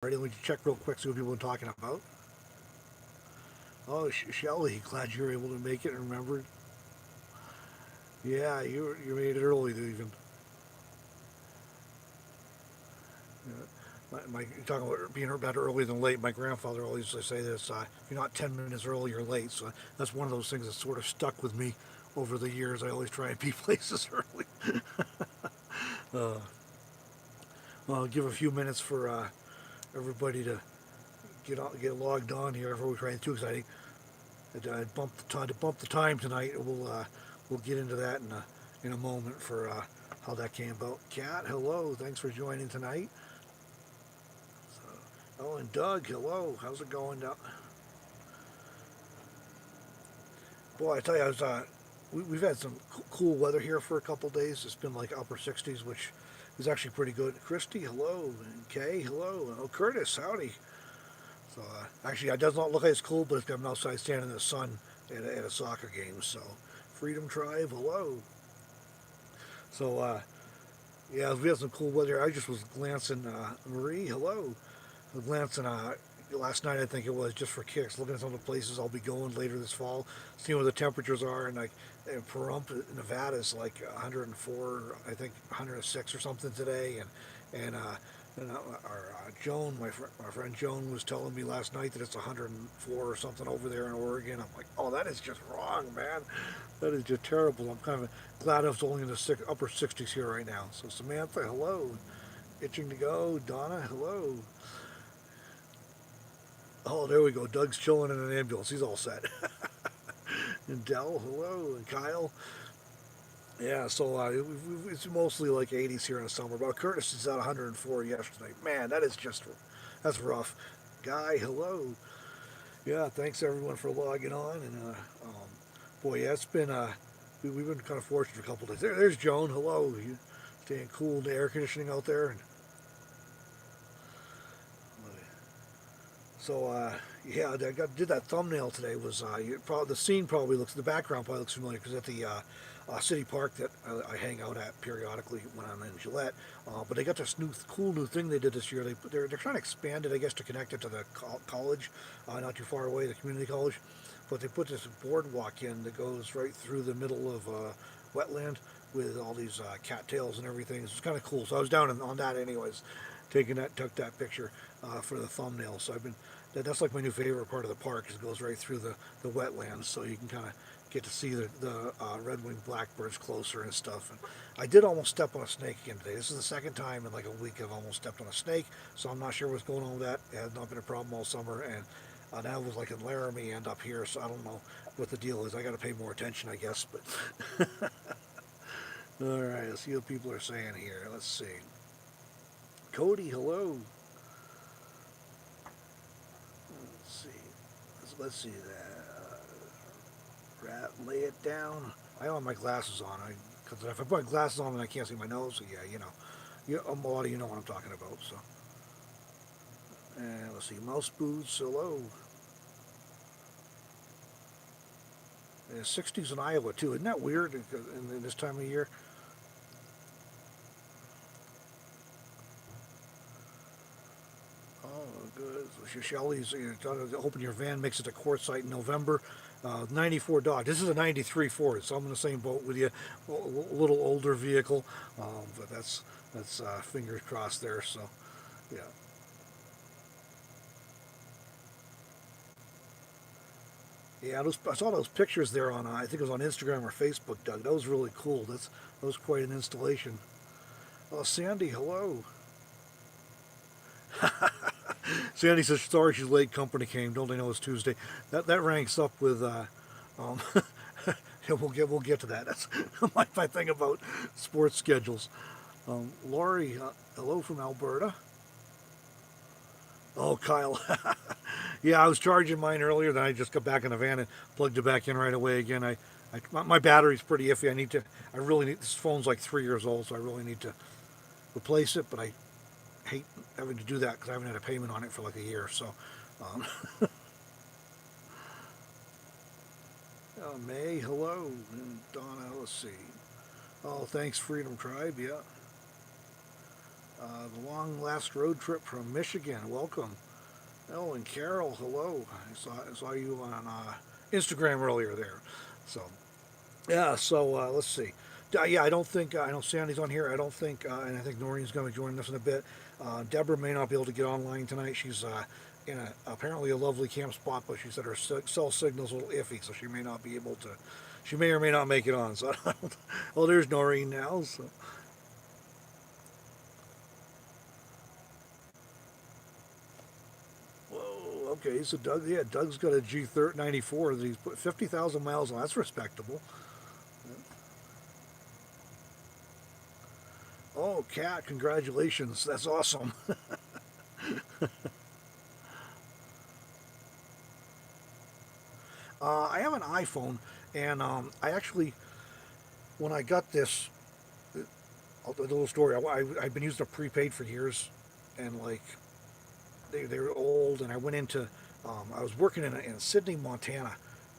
Alrighty, let me check real quick, see what people are talking about. Oh, Shelly, glad you were able to make it and remembered. Yeah, you made it early even. Yeah. You're talking about being better early than late. My grandfather always used to say this: "You're not 10 minutes early, you're late." So that's one of those things that sort of stuck with me over the years. I always try and be places early. uh, well, I'll give a few minutes for everybody to get logged on here before we try anything too exciting. I bumped the time to bump the time tonight. We'll get into that in a moment for how that came about. Kat, hello, thanks for joining tonight. Oh, and Doug, hello, how's it going? Boy, I tell you, we've had some cool weather here for a couple days. It's been like upper 60s, which is actually pretty good. Christy, hello, and Kay, hello. Oh, Curtis, howdy. So actually, it does not look like it's cool, but I'm outside standing in the sun at a soccer game. So Freedom Tribe, hello. So yeah, we had some cool weather. I just was glancing. Marie, hello. I was glancing last night, I think it was, just for kicks, looking at some of the places I'll be going later this fall, seeing what the temperatures are. And like in Pahrump, Nevada is like 104, I think 106 or something today. And our Joan, my friend Joan, was telling me last night that it's 104 or something over there in Oregon. I'm like, oh, that is just wrong, man. That is just terrible. I'm kind of glad I was only in the upper 60s here right now. So Samantha, hello. Itching to go. Donna, hello. Oh, there we go. Doug's chilling in an ambulance. He's all set. And Dell, hello. And Kyle. Yeah, so it's mostly like 80s here in the summer. But Curtis is at 104 yesterday. Man, that's rough. Guy, hello. Yeah, thanks everyone for logging on. And boy, yeah, it's been we've been kind of fortunate for a couple of days. There's Joan. Hello. You staying cool in the air conditioning out there? And so yeah, did that thumbnail today. Was probably the scene probably looks the background probably looks familiar because at the city park that I hang out at periodically when I'm in Gillette. But they got this cool new thing they did this year. They're trying to expand it, I guess, to connect it to the college, not too far away, the community college. But they put this boardwalk in that goes right through the middle of wetland with all these cattails and everything. It's kind of cool. So I was down on that anyways, took that picture for the thumbnail. So that's like my new favorite part of the park. Is it goes right through the wetlands, so you can kind of get to see the red-winged blackbirds closer and stuff. And I did almost step on a snake again today. This is the second time in like a week I've almost stepped on a snake, so I'm not sure what's going on with that. It has not been a problem all summer, and now it was like in Laramie and up here, so I don't know what the deal is. I got to pay more attention, I guess. But all right, let's see what people are saying here. Let's see. Cody, hello. Let's see. Let's see that. Lay it down. I don't have my glasses on. Because if I put my glasses on and I can't see my nose, so yeah, a lot of you know what I'm talking about. So, and let's see, mouse boots. Hello. And 60s in Iowa too. Isn't that weird in this time of year? Oh, good. So Shelley's hoping your van makes it to Quartzsite in November. 94 Dodge. This is a 93 Ford, so I'm in the same boat with you. A little older vehicle, but that's fingers crossed there. So, yeah. Yeah, I saw those pictures there on, I think it was on Instagram or Facebook, Doug. That was really cool. That was quite an installation. Oh, Sandy, hello. Sandy says, sorry she's late, company came. Don't they know it's Tuesday? That ranks up with, um, yeah, we'll get to that. That's my thing about sports schedules. Laurie, hello from Alberta. Oh, Kyle. Yeah, I was charging mine earlier. Then I just got back in the van and plugged it back in right away again. My battery's pretty iffy. I really need. This phone's like 3 years old, so I really need to replace it. But I hate having to do that because I haven't had a payment on it for like a year. So, um, May, hello, and Donna. Let's see. Oh, thanks, Freedom Tribe. Yeah. The long last road trip from Michigan. Welcome. Oh, and Carol, hello. I saw you on Instagram earlier there. So yeah. So let's see. Yeah, I know Sandy's on here. I don't think, and I think Noreen's going to be joining us in a bit. Deborah may not be able to get online tonight. She's in apparently a lovely camp spot, but she said her cell signal's a little iffy, so she may not be able to. She may or may not make it on. So, well, there's Noreen now. So, whoa, okay. So Doug, yeah, Doug's got a G94 that he's put 50,000 miles on. That's respectable. Oh, Cat, congratulations. That's awesome. I have an iPhone, and I actually, when I got this, a little story. I've been using a prepaid for years, and like they're old. And I went into, I was working in Sydney, Montana,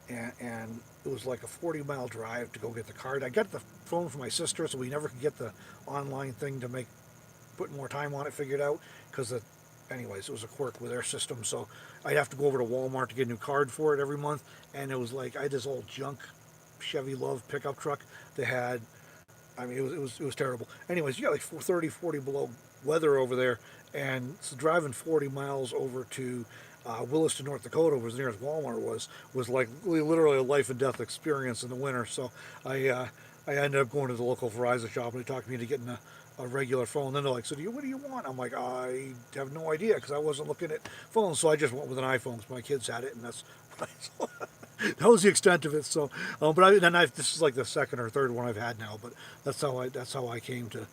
and it was like a 40-mile drive to go get the card. I got the phone from my sister, so we never could get the online thing to make put more time on it figured out because the anyways, it was a quirk with their system. So I'd have to go over to Walmart to get a new card for it every month. And it was like I had this old junk Chevy Love pickup truck that had, I mean, it was terrible. Anyways, you got like 30, 40 below weather over there. And so driving 40 miles over to Williston, North Dakota, was near as Walmart was like literally a life and death experience in the winter. So I uh, I ended up going to the local Verizon shop, and they talked me into getting a regular phone. Then they're like, "So what do you want?" I'm like, "I have no idea because I wasn't looking at phones, so I just went with an iPhone because my kids had it, and that's that was the extent of it." So, this is like the second or third one I've had now, but that's how I came to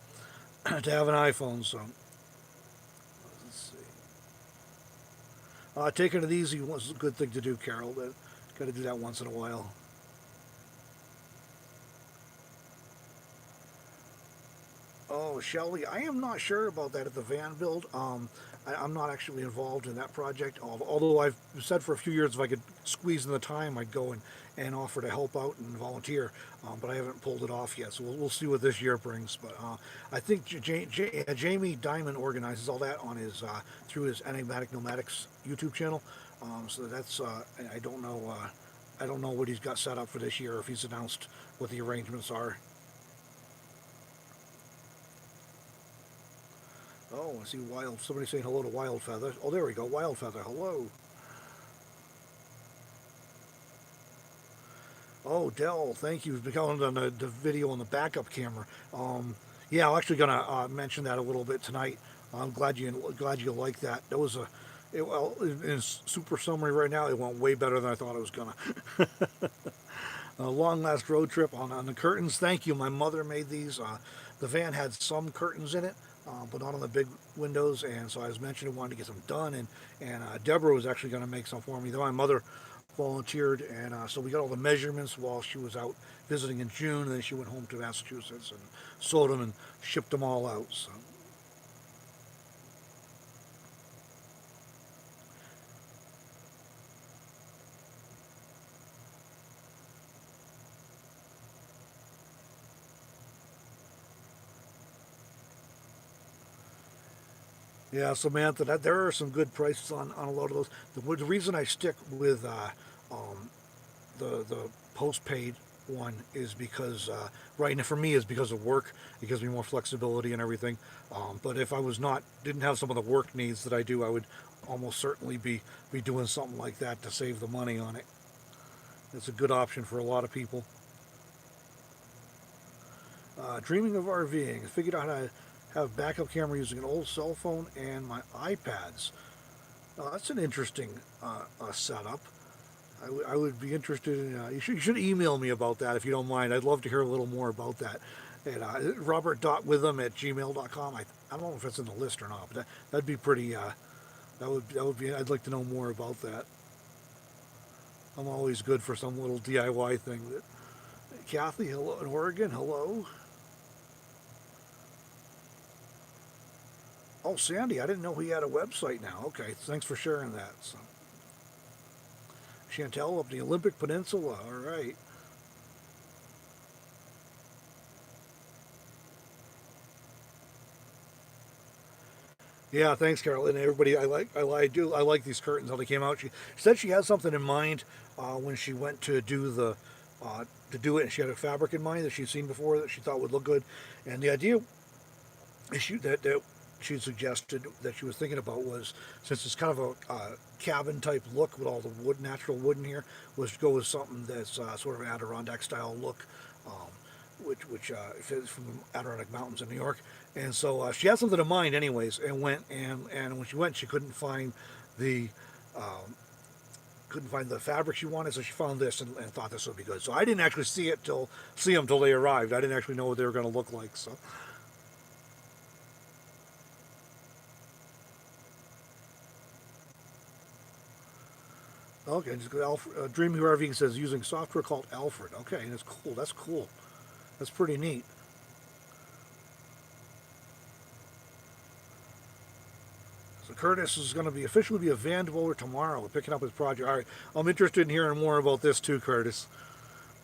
to have an iPhone. So let's see. Taking it easy was a good thing to do, Carol. Got to do that once in a while. Oh, Shelly, I am not sure about that at the van build. I'm not actually involved in that project, although I've said for a few years if I could squeeze in the time, I'd go and offer to help out and volunteer, but I haven't pulled it off yet, so we'll see what this year brings. But I think Jamie Dimon organizes all that on his through his Enigmatic Nomadics YouTube channel, so that's I don't know. I don't know what he's got set up for this year, if he's announced what the arrangements are. Oh, I see Wild. Somebody saying hello to Wild Feather. Oh, there we go. Wild Feather. Hello. Oh, Dell. Thank you for coming on the video on the backup camera. Yeah, I'm actually gonna mention that a little bit tonight. I'm glad you like that. That was a well, in super summary right now, it went way better than I thought it was gonna. A long last road trip on the curtains. Thank you. My mother made these. The van had some curtains in it, but not on the big windows. And so I was mentioning wanting to get some done. And Deborah was actually going to make some for me. Then my mother volunteered, and so we got all the measurements while she was out visiting in June. And then she went home to Massachusetts and sold them and shipped them all out. So yeah, Samantha, there are some good prices on a lot of those. The reason I stick with um, the postpaid one is because right now for me is because of work. It gives me more flexibility and everything. But if I was not didn't have some of the work needs that I do, I would almost certainly be doing something like that to save the money on it. It's a good option for a lot of people. Dreaming of RVing. I figured out how to have backup camera using an old cell phone and my iPads. That's an interesting setup. I would be interested in. You should email me about that if you don't mind. I'd love to hear a little more about that. And robert.witham at gmail.com. I don't know if it's in the list or not, but that'd be pretty. That would be. I'd like to know more about that. I'm always good for some little DIY thing. Kathy, hello in Oregon. Hello. Oh, Sandy, I didn't know he had a website now. Okay, thanks for sharing that. So, Chantel up the Olympic Peninsula. All right. Yeah, thanks, Carol, and everybody. I like these curtains how they came out. She said she had something in mind when she went to do it, and she had a fabric in mind that she'd seen before that she thought would look good. And the idea that she suggested that she was thinking about was, since it's kind of a cabin type look with all the wood, natural wood in here, was to go with something that's sort of an Adirondack style look, um, which is from the Adirondack Mountains in New York. And so she had something in mind, anyways, and went and when she went, she the um, couldn't find the fabric she wanted, so she found this and thought this would be good. So I didn't actually see them till they arrived. I didn't actually know what they were going to look like. So. Okay, just go Alfred, Dreamy RV says using software called Alfred. Okay, that's cool. That's cool. That's pretty neat. So Curtis is going to be officially be a van devoter tomorrow. We're picking up his project. All right, I'm interested in hearing more about this too, Curtis.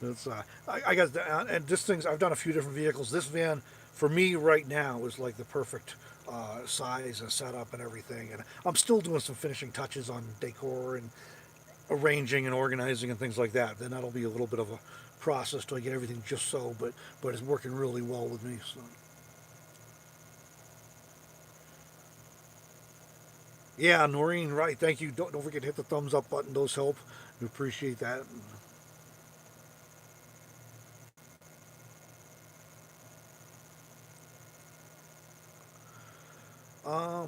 That's I guess and this thing's I've done a few different vehicles. This van for me right now is like the perfect size and setup and everything. And I'm still doing some finishing touches on decor and arranging and organizing and things like that. Then that'll be a little bit of a process till I get everything just so, but it's working really well with me. So yeah, Noreen, right? Thank you. Don't forget to hit the thumbs up button. Those help. We appreciate that.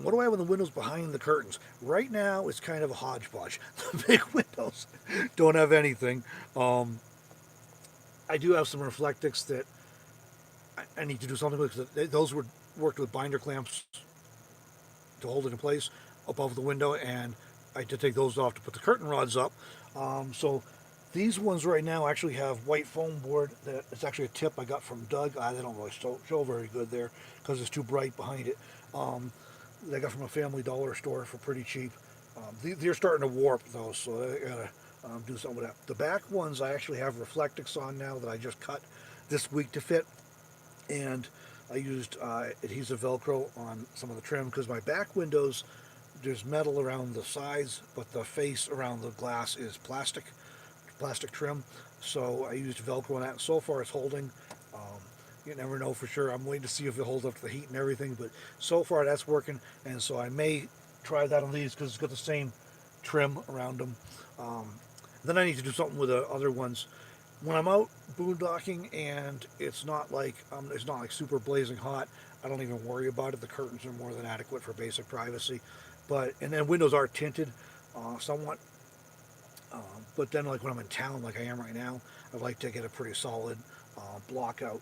What do I have on the windows behind the curtains? Right now, it's kind of a hodgepodge. The big windows don't have anything. Um, I do have some reflectics that I need to do something with because those were worked with binder clamps to hold it in place above the window, and I had to take those off to put the curtain rods up. So these ones right now actually have white foam board. That it's actually a tip I got from Doug. They don't really show very good there because it's too bright behind it. Um, that I got from a Family Dollar store for pretty cheap. They're starting to warp though, so I gotta do something with that. The back ones I actually have reflectix on now that I just cut this week to fit, and I used adhesive Velcro on some of the trim because my back windows there's metal around the sides, but the face around the glass is plastic trim. So I used Velcro on that. So far, it's holding. Um, you never know for sure. I'm waiting to see if it holds up to the heat and everything, but so far that's working. And so I may try that on these because it's got the same trim around them. Um, then I need to do something with the other ones when I'm out boondocking and it's not like super blazing hot. I don't even worry about it. The curtains are more than adequate for basic privacy. But and then windows are tinted somewhat. But then like when I'm in town, like I am right now, I like to get a pretty solid block out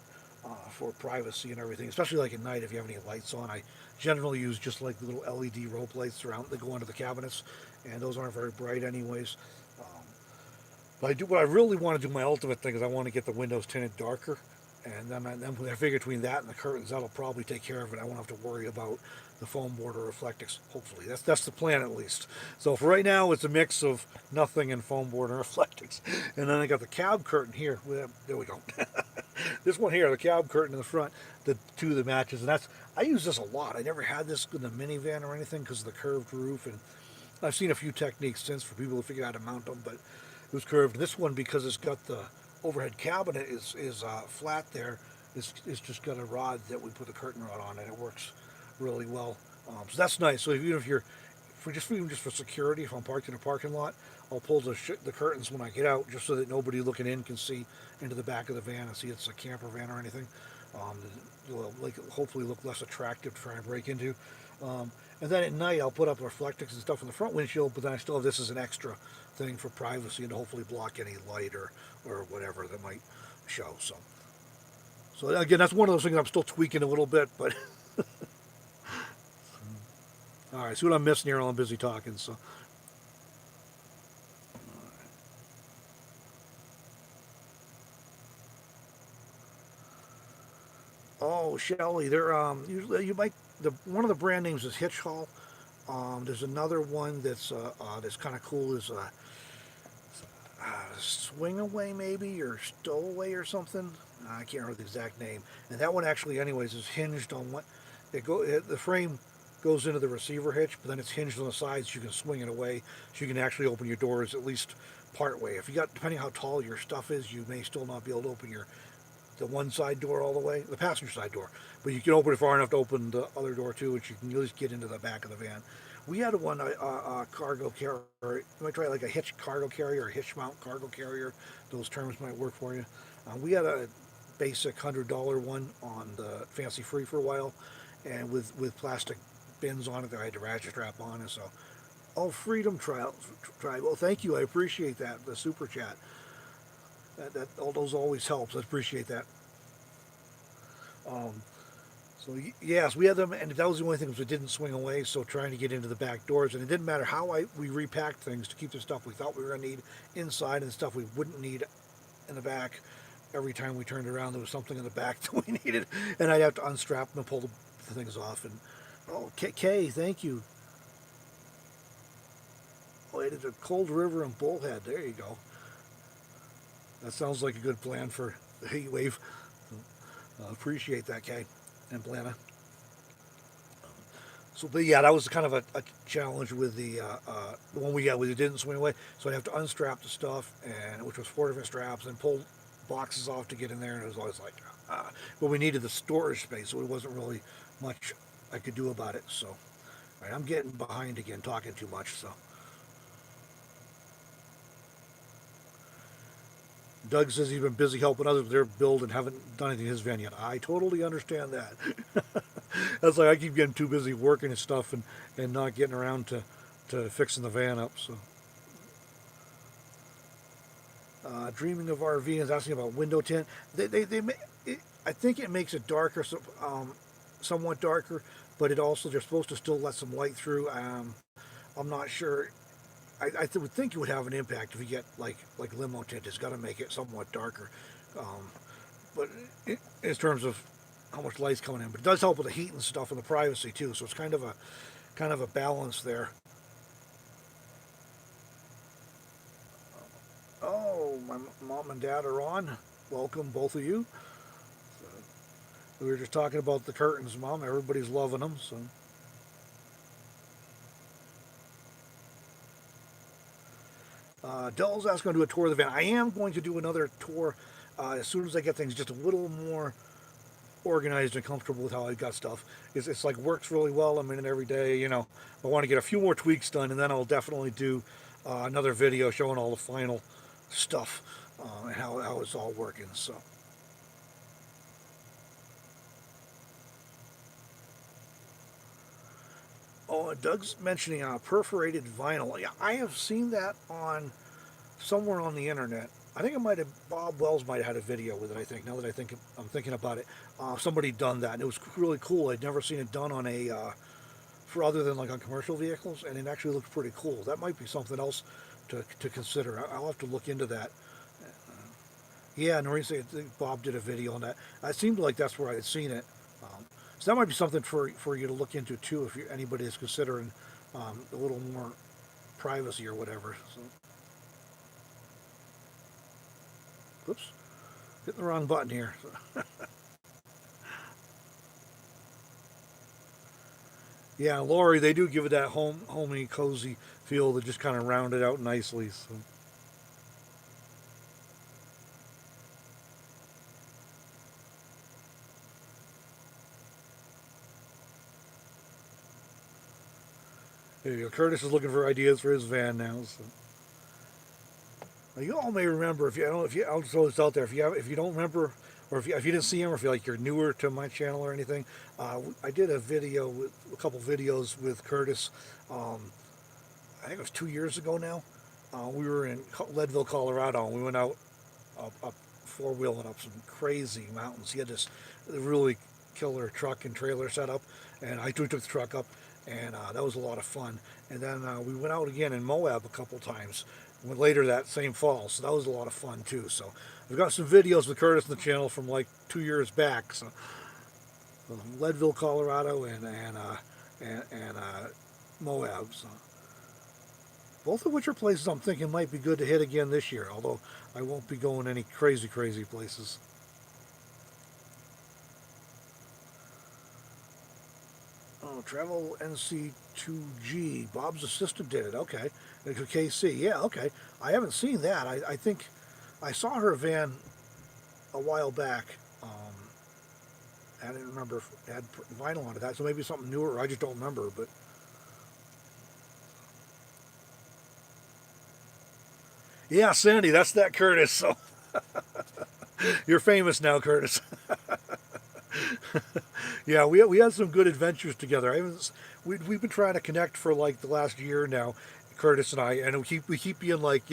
for privacy and everything. Especially like at night if you have any lights on. I generally use just like the little LED rope lights around that go under the cabinets, and those aren't very bright anyways. Um, but I do what I really want to do. My ultimate thing is I want to get the windows tinted darker, and then I figure between that and the curtains, that'll probably take care of it. I won't have to worry about the foam board or reflectix. Hopefully, that's the plan at least. So for right now, it's a mix of nothing and foam board and reflectix, and then I got the cab curtain here. There we go. This one here, the cab curtain in the front, the two that matches, and that's I use this a lot. I never had this in the minivan or anything because of the curved roof, and I've seen a few techniques since for people to figure out how to mount them, but it was curved. This one, because it's got the overhead cabinet is flat there, it's just got a rod that we put the curtain rod on, and it works really well. So that's nice. So even if you're even just for security, if I'm parked in a parking lot, I'll pull the curtains when I get out, just so that nobody looking in can see into the back of the van and see it's a camper van or anything. Um, it'll like hopefully look less attractive to try and break into. And then at night I'll put up reflectix and stuff in the front windshield, but then I still have this as an extra thing for privacy and to hopefully block any light or whatever that might show. So again, that's one of those things I'm still tweaking a little bit, but all right. See what I'm missing here while I'm busy talking. So oh, Shelly, they're usually you might the one of the brand names is Hitch Hall. There's another one that's kind of cool is Swing Away maybe or Stowaway or something. I can't remember the exact name. And that one actually, anyways, is hinged on what the frame. goes into the receiver hitch, but then it's hinged on the sides. So you can swing it away, so you can actually open your doors at least part way. If you got, depending how tall your stuff is, you may still not be able to open the one side door all the way, the passenger side door. But you can open it far enough to open the other door too, which you can at least get into the back of the van. We had one cargo carrier. You might try like a hitch cargo carrier or hitch mount cargo carrier. Those terms might work for you. We had a basic $100 one on the Fancy Free for a while, and with plastic bins on it that I had to ratchet strap on it. So, oh, Freedom Trial. Well, thank you. I appreciate that. The super chat. That all those always helps. I appreciate that. Um, so yes, we had them, and that was the only thing that didn't swing away. So trying to get into the back doors, and it didn't matter how we repacked things to keep the stuff we thought we were going to need inside and the stuff we wouldn't need in the back. Every time we turned around, there was something in the back that we needed, and I'd have to unstrap them and pull the things off. And oh, Kay, thank you. Oh, it is a Cold River and Bullhead. There you go. That sounds like a good plan for the heat wave. Appreciate that, Kay and Blana. So, but yeah, that was kind of a challenge with the one we got with it didn't swing away. So I'd have to unstrap the stuff, and which was 4 different straps, and pull boxes off to get in there. And it was always like, but we needed the storage space, so it wasn't really much I could do about it. So, all right, I'm getting behind again, talking too much. So. Doug says he's been busy helping others with their build and haven't done anything in his van yet. I totally understand that. That's like I keep getting too busy working and stuff and not getting around to fixing the van up. So, Dreaming of RV is asking about window tint. I think it makes it darker, somewhat darker, but it also they're supposed to still let some light through. I'm not sure. Would think it would have an impact if you get like limo tint. It's got to make it somewhat darker, but in terms of how much light's coming in, but it does help with the heat and stuff and the privacy too. So it's kind of a balance there. Oh, my mom and dad are on. Welcome, both of you. So, we were just talking about the curtains, Mom. Everybody's loving them. So. Dell's asking to do a tour of the van. I am going to do another tour as soon as I get things just a little more organized and comfortable with how I got stuff. It's like works really well. I'm in it every day. You know, I want to get a few more tweaks done, and then I'll definitely do another video showing all the final stuff and how it's all working. So. Oh, Doug's mentioning perforated vinyl. Yeah, I have seen that on somewhere on the internet. I think it might have Bob Wells might have had a video with it. I think now that I'm thinking about it, somebody done that, and it was really cool. I'd never seen it done on for other than like on commercial vehicles, and it actually looks pretty cool. That might be something else to consider. I'll have to look into that. Yeah, Noreen said Bob did a video on that. It seemed like that's where I had seen it. So that might be something for you to look into too if anybody is considering a little more privacy or whatever. So. Oops, hitting the wrong button here. Yeah, Lori, they do give it that homey, cozy feel that just kind of round it out nicely. So. There you go. Curtis is looking for ideas for his van now. So. Now, you all may remember I'll throw this out there if you don't remember or if you didn't see him or if you're newer to my channel or anything. I did a couple videos with Curtis. I think it was 2 years ago now. We were in Leadville, Colorado, and we went out up four-wheeling up some crazy mountains. He had this really killer truck and trailer set up, and I took the truck up, and that was a lot of fun. And then we went out again in Moab a couple times, went later that same fall, so that was a lot of fun too. So I've got some videos with Curtis on the channel from like 2 years back. So Leadville, Colorado, and Moab. So. Both of which are places I'm thinking might be good to hit again this year, although I won't be going any crazy places. Travel NC2G. Bob's assistant did it. Okay. KC. Yeah. Okay. I haven't seen that. I think I saw her van a while back. I didn't remember if it had vinyl on it. That so maybe something newer. I just don't remember. But yeah, Sandy, that's that Curtis. So you're famous now, Curtis. Yeah, we had some good adventures together. I haven't, we've been trying to connect for like the last year now, Curtis and I, and we keep being like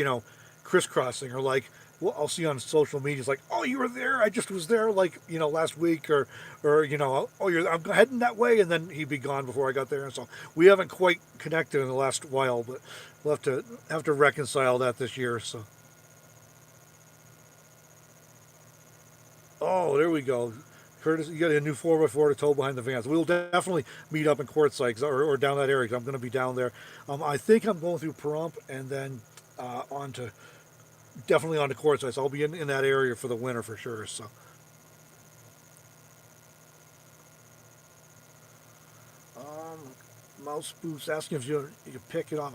crisscrossing or like well, I'll see on social media it's like oh you were there I just was there like last week or oh I'm heading that way and then he'd be gone before I got there and so we haven't quite connected in the last while but we'll have to reconcile that this year so. Oh, there we go. Curtis, you got a new 4x4 to tow behind the vans. We'll definitely meet up in Quartzsite or down that area 'cause I'm going to be down there. I think I'm going through Pahrump and then on to definitely on to Quartzsite. So I'll be in that area for the winter for sure. So, um, Mouse Boots asking if you could pick it off.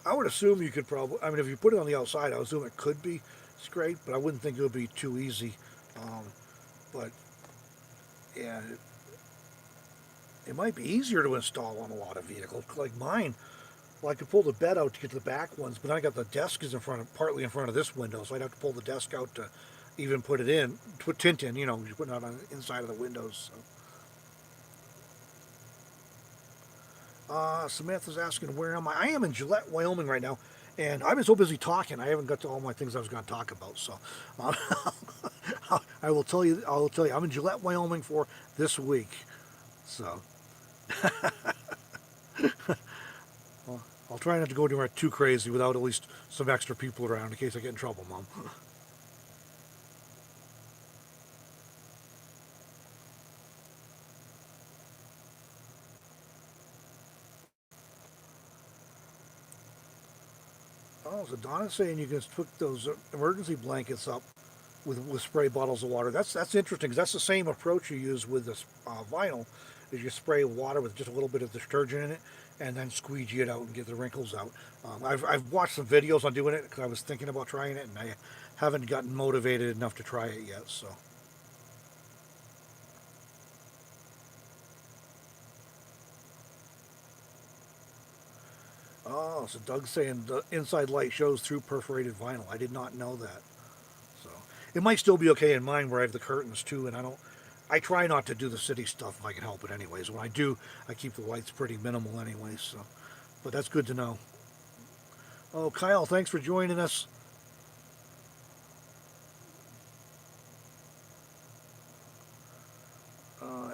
I would assume you could probably. I mean, if you put it on the outside, I would assume it could be scraped, but I wouldn't think it would be too easy. Um, but yeah, it might be easier to install on a lot of vehicles. Like mine, well, I could pull the bed out to get to the back ones, but then I got the desk is partly in front of this window, so I'd have to pull the desk out to even put it in, put tint in. You're putting it on the inside of the windows. So. Samantha's asking where am I? I am in Gillette, Wyoming right now, and I've been so busy talking, I haven't got to all my things I was going to talk about. So, uh, I will tell you. I will tell you. I'm in Gillette, Wyoming for this week. So. Well, I'll try not to go anywhere too crazy without at least some extra people around in case I get in trouble, Mom. Oh, so Donna's saying you can put those emergency blankets up with spray bottles of water. That's interesting because that's the same approach you use with this vinyl. Is you spray water with just a little bit of detergent in it and then squeegee it out and get the wrinkles out. I've watched some videos on doing it because I was thinking about trying it and I haven't gotten motivated enough to try it yet. So. Oh, so Doug's saying the inside light shows through perforated vinyl. I did not know that. So it might still be okay in mine where I have the curtains too, and I don't. I try not to do the city stuff if I can help it, anyways. When I do, I keep the lights pretty minimal, anyways. So, but that's good to know. Oh, Kyle, thanks for joining us.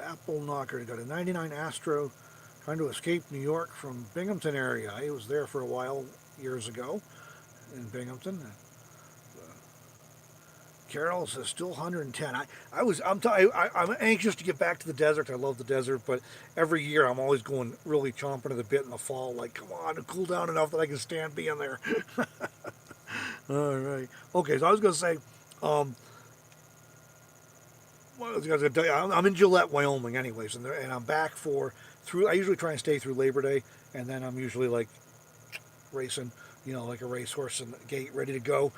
Apple Knocker got a '99 Astro, trying to escape New York from Binghamton area. I was there for a while years ago in Binghamton. Carol says still 110. I'm anxious to get back to the desert. I love the desert, but every year I'm always going really chomping at the bit in the fall. Like, come on, to cool down enough that I can stand being there. All right. Okay, so I was going to say, um, well, I was going to tell you, I'm in Gillette, Wyoming, anyways, and I'm back for through. I usually try and stay through Labor Day, and then I'm usually like racing, like a racehorse in the gate, ready to go.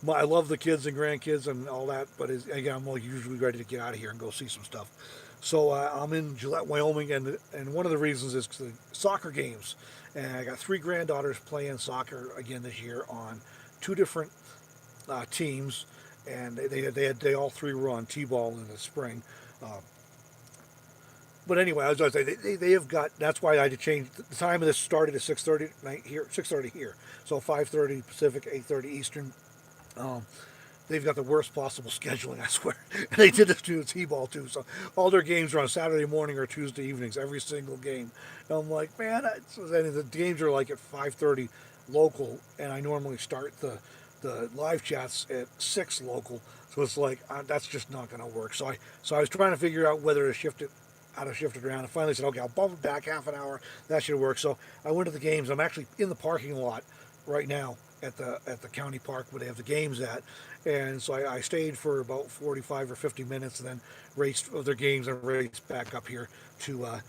I love the kids and grandkids and all that, but again, I'm like usually ready to get out of here and go see some stuff. So I'm in Gillette, Wyoming, and one of the reasons is the soccer games, and I got three granddaughters playing soccer again this year on two different teams, and they all three were on t-ball in the spring. Uh, but anyway, I was going to say they have got. That's why I had to change the time of this. Started at 6:30 night here, 6:30 here, so 5:30 Pacific, 8:30 Eastern. Um, they've got the worst possible scheduling, I swear. And they did this to the T-ball too. So all their games are on Saturday morning or Tuesday evenings, every single game. And I'm like, man, the games are like at 5:30 local, and I normally start the live chats at 6 local. So it's like that's just not going to work. So I was trying to figure out whether to shift it. How to shift it around, and finally said, okay, I'll bump it back half an hour. That should work. So I went to the games. I'm actually in the parking lot right now at the county park where they have the games at, and so I stayed for about 45 or 50 minutes, and then raced their games and raced back up here to I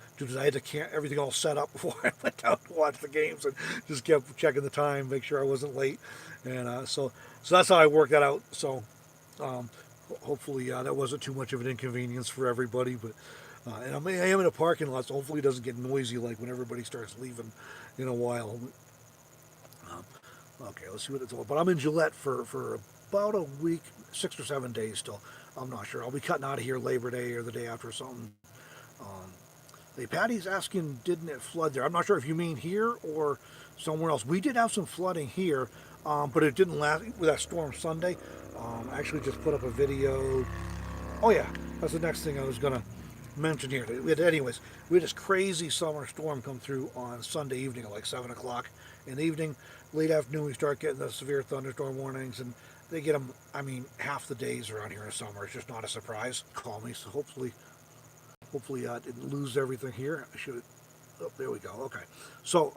had to everything all set up before I went down to watch the games, and just kept checking the time, make sure I wasn't late, and so that's how I worked that out. So um, hopefully that wasn't too much of an inconvenience for everybody, but. And I am in a parking lot, so hopefully it doesn't get noisy like when everybody starts leaving in a while. Um, okay, let's see what it's all. But I'm in Gillette for about a week, 6 or 7 days still. I'm not sure. I'll be cutting out of here Labor Day or the day after or something. Um, the Patty's asking, didn't it flood there? I'm not sure if you mean here or somewhere else. We did have some flooding here, but it didn't last with that storm Sunday. I actually just put up a video. Oh yeah, that's the next thing I was gonna mention here. Anyways, we had this crazy summer storm come through on Sunday evening at like 7 o'clock in the evening. Late afternoon, we start getting the severe thunderstorm warnings, and they get them. I mean, half the days around here in the summer. It's just not a surprise. Call me, so hopefully, didn't lose everything here. I should. Oh, there we go. Okay, so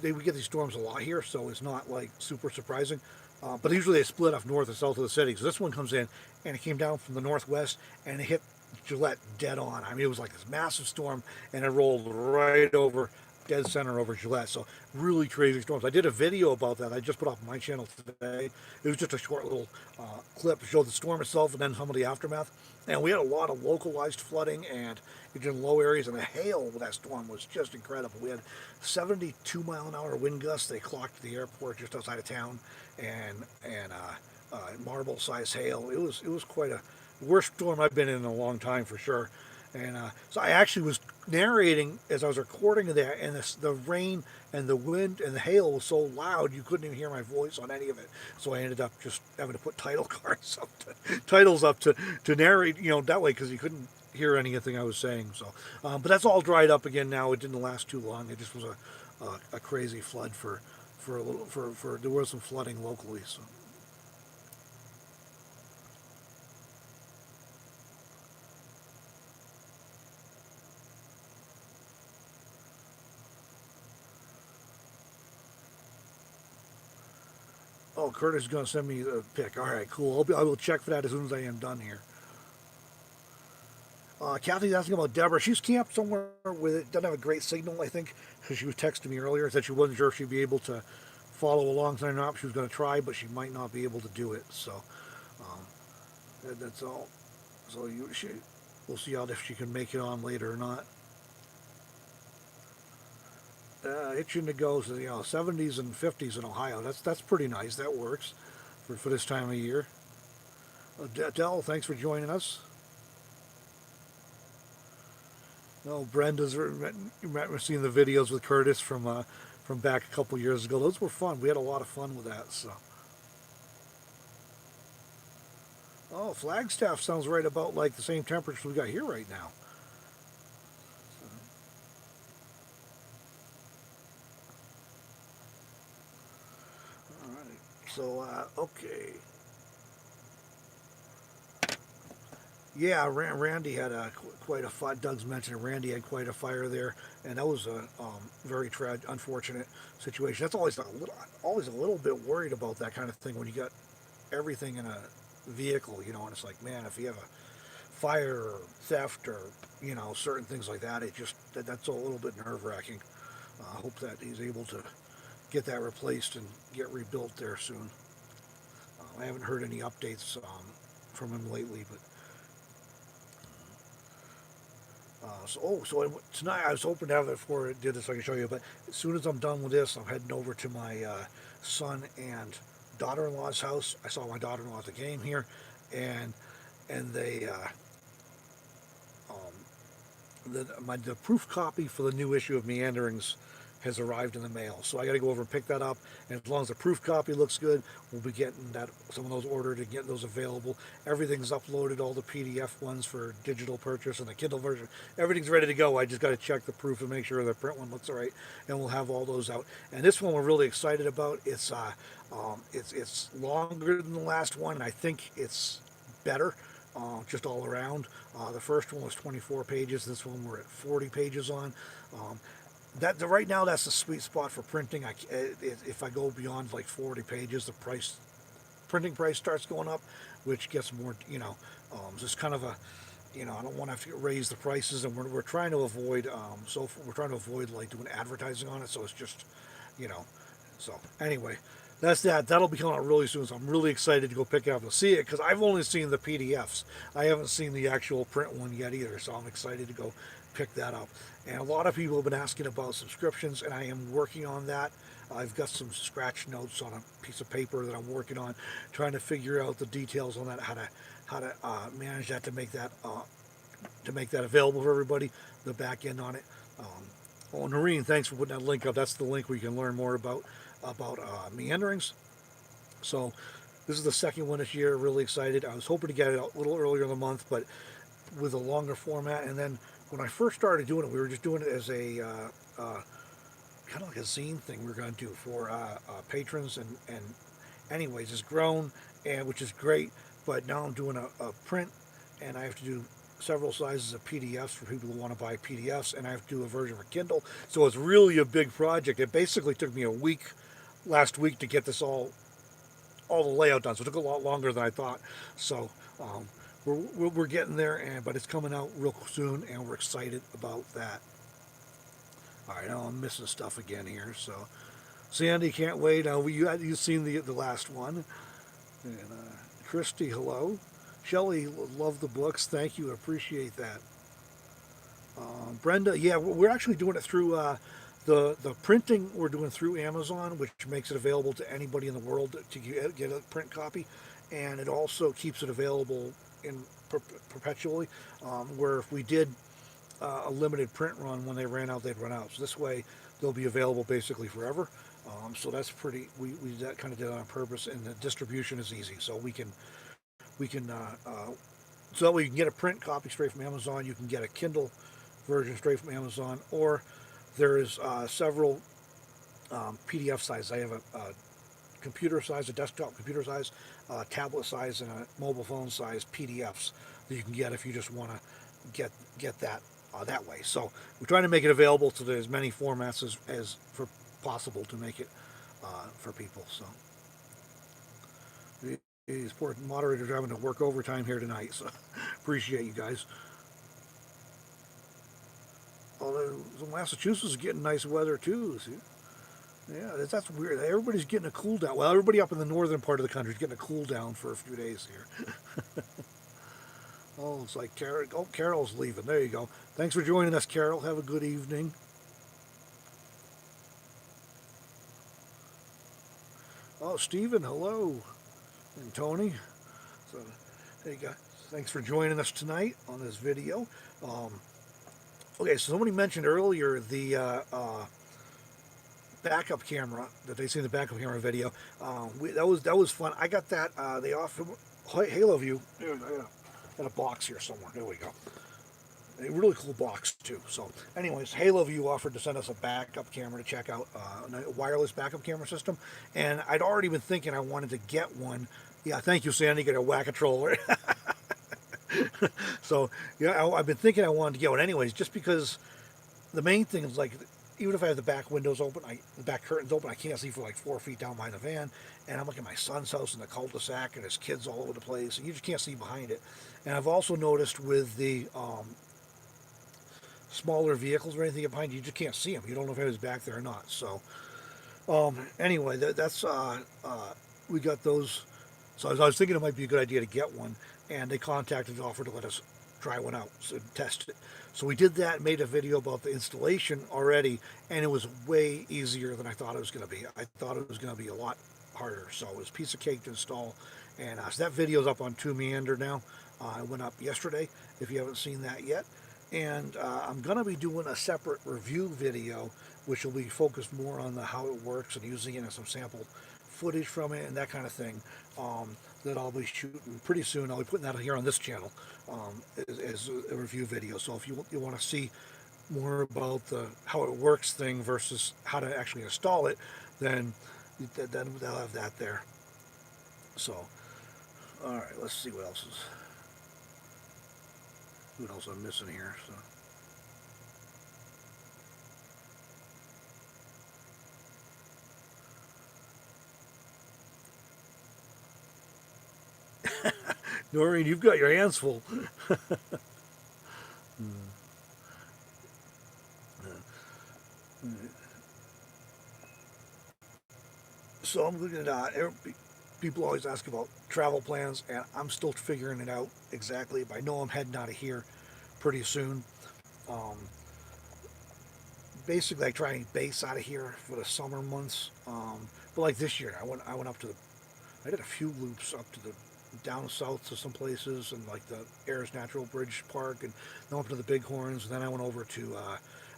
we get these storms a lot here, so it's not like super surprising. But usually they split off north and south of the city. So this one comes in, and it came down from the northwest, and it hit Gillette dead on. I mean, it was like this massive storm, and it rolled right over, dead center over Gillette. So really crazy storms. I did a video about that. I just put off my channel today. It was just a short little clip to show the storm itself and then some of the aftermath. And we had a lot of localized flooding and in low areas, and the hail with that storm was just incredible. We had 72-mile-an-hour wind gusts. They clocked the airport just outside of town, and marble-sized hail. It was quite a worst storm I've been in a long time for sure. And so I actually was narrating as I was recording that, and the rain and the wind and the hail was so loud you couldn't even hear my voice on any of it. So I ended up just having to put titles up to narrate, that way, because you couldn't hear anything I was saying. So, but that's all dried up again now. It didn't last too long. It just was a crazy flood for a little for there was some flooding locally. So. Oh, Curtis is going to send me a pic. All right, cool. I will check for that as soon as I am done here. Kathy's asking about Deborah. She's camped somewhere with it. Doesn't have a great signal, I think, because she was texting me earlier. Said she wasn't sure if she'd be able to follow along tonight or not. She was going to try, but she might not be able to do it. So that's all. So we'll see how if she can make it on later or not. Itching to go to 70s and 50s in Ohio. That's pretty nice. That works for this time of year. Dell, thanks for joining us. No, Brenda's seen the videos with Curtis from back a couple years ago. Those were fun. We had a lot of fun with that. So. Oh, Flagstaff sounds right about like the same temperature we got here right now. All right. So, okay. Yeah, Randy had quite a fire. Doug's mentioned Randy had quite a fire there, and that was a very unfortunate situation. That's always a little bit worried about that kind of thing when you got everything in a vehicle, and it's like, man, if you have a fire or theft or certain things like that, that's a little bit nerve wracking. I hope that he's able to get that replaced and get rebuilt there soon. I haven't heard any updates from him lately, but. Tonight I was hoping to have it before I did this, so I can show you. But as soon as I'm done with this, I'm heading over to my son and daughter-in-law's house. I saw my daughter-in-law at the game here, and they the proof copy for the new issue of Meanderings has arrived in the mail. So I got to go over and pick that up. And as long as the proof copy looks good, we'll be getting some of those ordered and getting those available. Everything's uploaded, all the PDF ones for digital purchase and the Kindle version. Everything's ready to go. I just got to check the proof and make sure the print one looks all right, and we'll have all those out. And this one we're really excited about. It's longer than the last one. I think it's better. Just all around. The first one was 24 pages. This one we're at 40 pages on. right now that's the sweet spot for printing. If I go beyond like 40 pages, the printing price starts going up, which gets more, just kind of a, I don't want to have to raise the prices, and we're trying to avoid, we're trying to avoid like doing advertising on it, so it's just, you know, so anyway, that's that. That'll be coming out really soon, so I'm really excited to go pick it up and see it because I've only seen the PDFs. I haven't seen the actual print one yet either, so I'm excited to go pick that up. And a lot of people have been asking about subscriptions, and I am working on that. I've got some scratch notes on a piece of paper that I'm working on, trying to figure out the details on that, how to manage that to make that available for everybody. The back end on it. Oh, Noreen, thanks for putting that link up. That's the link where you can learn more about Meanderings. So this is the second one this year. Really excited. I was hoping to get it out a little earlier in the month, but with a longer format. And then when I first started doing it, we were just doing it as a kind of like a zine thing we were going to do for patrons. And anyways, it's grown, and which is great. But now I'm doing a print, and I have to do several sizes of PDFs for people who want to buy PDFs, and I have to do a version for Kindle. So it's really a big project. It basically took me a week last week to get this all the layout done. So it took a lot longer than I thought. So um, we're getting there, but it's coming out real soon, and we're excited about that. All right, now I'm missing stuff again here. So Sandy, can't wait. You've seen the last one, and Christy, hello. Shelley, love the books. Thank you, appreciate that. Brenda, yeah, we're actually doing it through the printing. We're doing through Amazon, which makes it available to anybody in the world to get a print copy, and it also keeps it available in perpetually. Where if we did a limited print run, when they ran out, they'd run out. So this way, they'll be available basically forever. So that's pretty. We that kind of did it on purpose, and the distribution is easy. So we can so that way you can get a print copy straight from Amazon. You can get a Kindle version straight from Amazon, or there's several PDF sizes. I have a computer size, a desktop computer size, tablet size, and a mobile phone size PDFs that you can get if you just want to get that that way. So we're trying to make it available to as many formats as for possible to make it for people. So these poor moderators are having to work overtime here tonight. So appreciate you guys. Although Massachusetts is getting nice weather too. See? Yeah, that's weird. Everybody's getting a cool down. Well, everybody up in the northern part of the country is getting a cool down for a few days here. Oh, it's like Carol. Oh, Carol's leaving. There you go. Thanks for joining us, Carol. Have a good evening. Oh, Stephen, hello. And Tony. So, hey, guys. Thanks for joining us tonight on this video. Um, okay, so somebody mentioned earlier the backup camera that they see in the backup camera video. That was fun. I got that. They offer Haloview. I got a box here somewhere. There we go. A really cool box too. So, anyways, Haloview offered to send us a backup camera to check out a wireless backup camera system, and I'd already been thinking I wanted to get one. Yeah, thank you, Sandy. Get a whack-a-troller. So, yeah, I've been thinking I wanted to get one anyways, just because the main thing is like, even if I have the back windows open, the back curtains open, I can't see for like 4 feet down behind the van. And I'm looking at my son's house in the cul-de-sac, and there's kids all over the place, and you just can't see behind it. And I've also noticed with the smaller vehicles or anything behind you, you just can't see them. You don't know if anybody's back there or not. So anyway, that's we got those. So I was thinking it might be a good idea to get one, and they contacted and offered to let us try one out, so test it. So we did that, made a video about the installation already, and it was way easier than I thought it was going to be. I thought it was going to be a lot harder. So it was a piece of cake to install, and so that video's up on Meander now. It went up yesterday. If you haven't seen that yet. And I'm going to be doing a separate review video, which will be focused more on how it works and using it as some sample footage from it and that kind of thing. That I'll be shooting pretty soon. I'll be putting that here on this channel as a review video. So if you want to see more about the how it works thing versus how to actually install it, then they'll have that there. So, all right, let's see what else is. What else I'm missing here? So. Noreen, you've got your hands full. So I'm looking at people always ask about travel plans, and I'm still figuring it out exactly. But I know I'm heading out of here pretty soon. Um, Basically, I try and base out of here for the summer months. But like this year, I went up to the I did a few loops up to the down south to some places and like the Ayers Natural Bridge Park and then up to the Bighorns. And then I went over to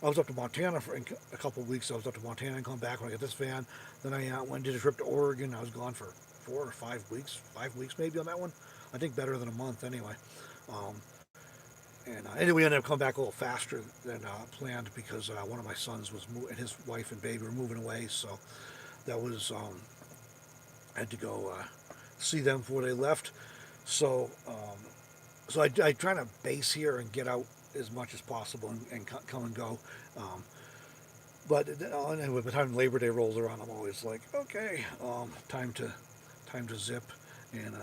I was up to Montana for a couple of weeks. I was up to Montana and come back when I got this van. Then I went and did a trip to Oregon. I was gone for 4 or 5 weeks, 5 weeks maybe on that one. I think better than a month anyway. Um, and anyway, we ended up coming back a little faster than planned because one of my sons and his wife and baby were moving away. So that was I had to go see them before they left. So, so I try to base here and get out as much as possible and come and go. Um, but anyway, by the time Labor Day rolls around, I'm always like, okay, time to zip. And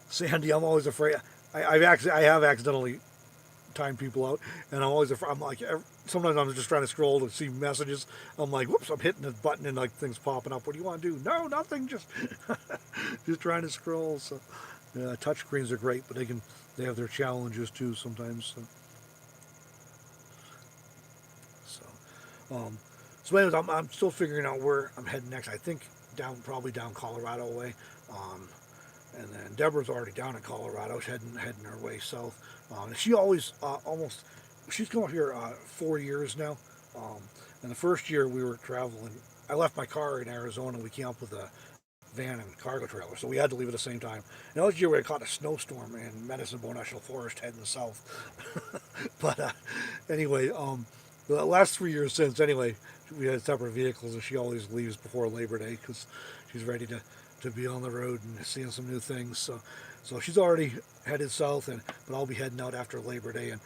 Sandy, I'm always afraid. I have accidentally time people out, and I'm always I'm like sometimes I'm just trying to scroll to see messages. I'm like, whoops, I'm hitting the button and like things popping up. What do you want to do? No, nothing. Just just trying to scroll. So touch screens are great, but they have their challenges too sometimes. So, um, so anyways, I'm still figuring out where I'm heading next. I think probably down Colorado way. Um, and then Deborah's already down in Colorado. She's heading her way south. She always almost she's come up here 4 years now. Um, and the first year we were traveling, I left my car in Arizona. We came up with a van and cargo trailer, so we had to leave at the same time. And that was the year we had caught a snowstorm in Medicine Bow National Forest heading south. But anyway, the last 3 years since, anyway, we had separate vehicles, and she always leaves before Labor Day because she's ready to be on the road and seeing some new things. So she's already headed south, but I'll be heading out after Labor Day, and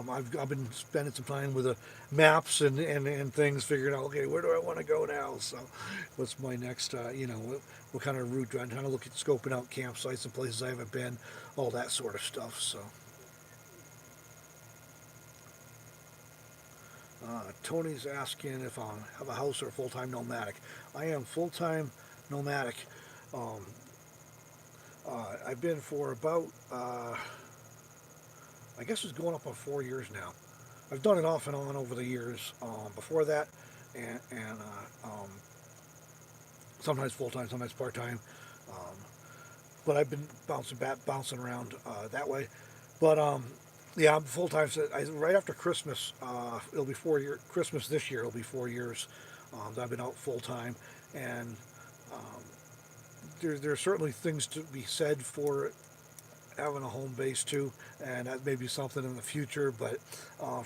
I've been spending some time with the maps and things, figuring out okay, where do I want to go now? So what's my next what kind of route do I'm trying to look at, scoping out campsites and places I haven't been, all that sort of stuff. So Tony's asking if I have a house or a full-time nomadic. I am full-time nomadic. Um, I've been for about, I guess it's going up on 4 years now. I've done it off and on over the years. Before that, and sometimes full time, sometimes part time. Um, but I've been bouncing around that way. But yeah, I'm full time. So right after Christmas, it'll be 4 years. Christmas this year, it'll be 4 years. That I've been out full time, and um, there's certainly things to be said for having a home base too, and that may be something in the future. But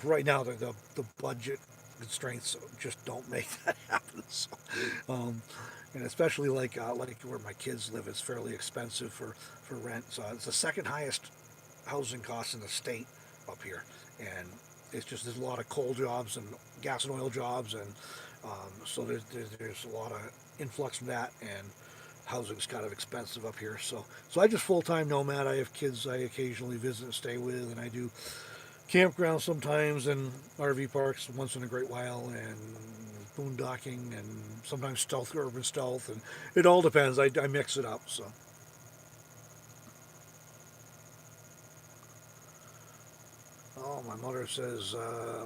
right now, the budget constraints just don't make that happen. So, um, and especially like where my kids live, it's fairly expensive for rent. So it's the second highest housing costs in the state up here, and it's just there's a lot of coal jobs and gas and oil jobs, and so there's a lot of influx from that, and housing's kind of expensive up here. So I just full time nomad. I have kids I occasionally visit and stay with, and I do campgrounds sometimes and RV parks once in a great while, and boondocking and sometimes urban stealth, and it all depends. I mix it up. So. Oh, my mother says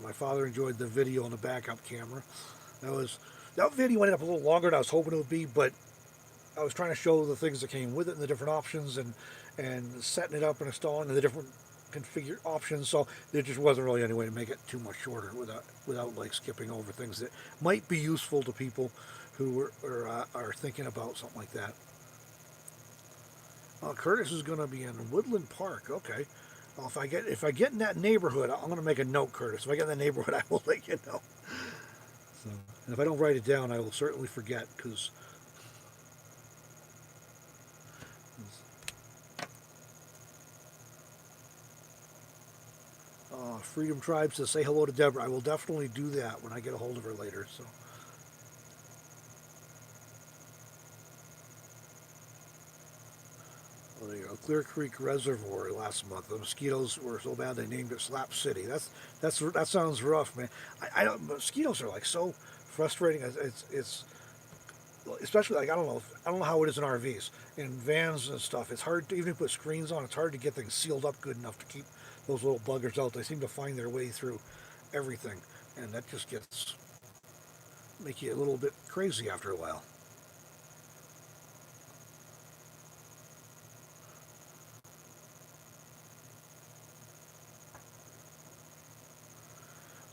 my father enjoyed the video on the backup camera. That was that video ended up a little longer than I was hoping it would be, but I was trying to show the things that came with it and the different options and setting it up and installing the different configure options. So there just wasn't really any way to make it too much shorter without like skipping over things that might be useful to people who are thinking about something like that. Curtis is going to be in Woodland Park. Okay. Well, if I get in that neighborhood, I'm going to make a note, Curtis. If I get in that neighborhood, I will let you know. So, and if I don't write it down, I will certainly forget because. Freedom Tribe says say hello to Deborah. I will definitely do that when I get a hold of her later. So. You know, Clear Creek Reservoir last month. The mosquitoes were so bad they named it Slap City. That sounds rough, man. I don't. Mosquitoes are like so frustrating. It's especially like I don't know how it is in RVs, in vans and stuff. It's hard to even put screens on. It's hard to get things sealed up good enough to keep those little buggers out. They seem to find their way through everything, and that just gets make you a little bit crazy after a while.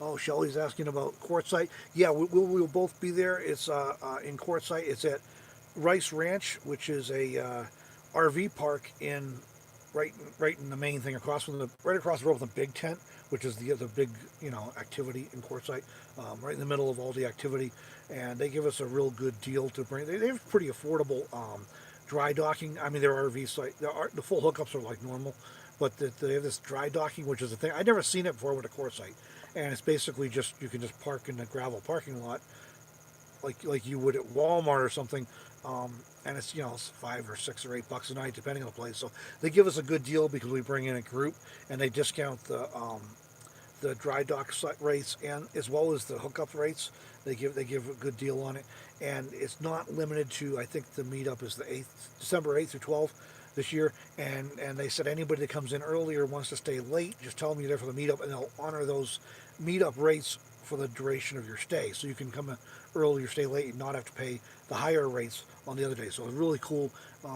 Oh, Shelley's asking about Quartzsite. Yeah, we'll both be there. It's in Quartzsite. It's at Rice Ranch, which is a RV park in right in the main thing across from the right across the road from the big tent, which is the big activity in Quartzsite, right in the middle of all the activity, and they give us a real good deal to bring. They have pretty affordable dry docking. I mean, their RV site, the full hookups are like normal, but they have this dry docking, which is a thing I'd never seen it before with a Quartzsite, and it's basically just you can just park in the gravel parking lot like you would at Walmart or something. And it's it's $5 or $6 or $8 a night depending on the place. So they give us a good deal because we bring in a group and they discount the dry dock rates and as well as the hookup rates. They give a good deal on it, and it's not limited to. I think the meetup is the 8th, December 8th through 12th this year, and they said anybody that comes in early or wants to stay late, just tell them you're there for the meetup, and they'll honor those meetup rates for the duration of your stay. So you can come in early or stay late and not have to pay the higher rates on the other day. So it's really cool.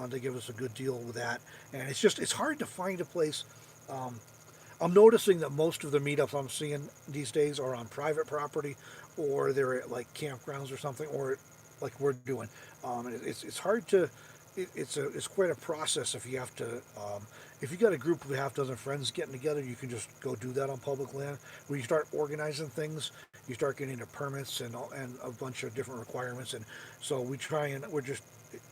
They give us a good deal with that, and it's hard to find a place. Um, I'm noticing that most of the meetups I'm seeing these days are on private property, or they're at like campgrounds or something, or like we're doing. It's hard to. It's quite a process if you have to. If you got a group of a half dozen friends getting together, you can just go do that on public land. When you start organizing things, you start getting into permits and a bunch of different requirements. And so we try and we're just.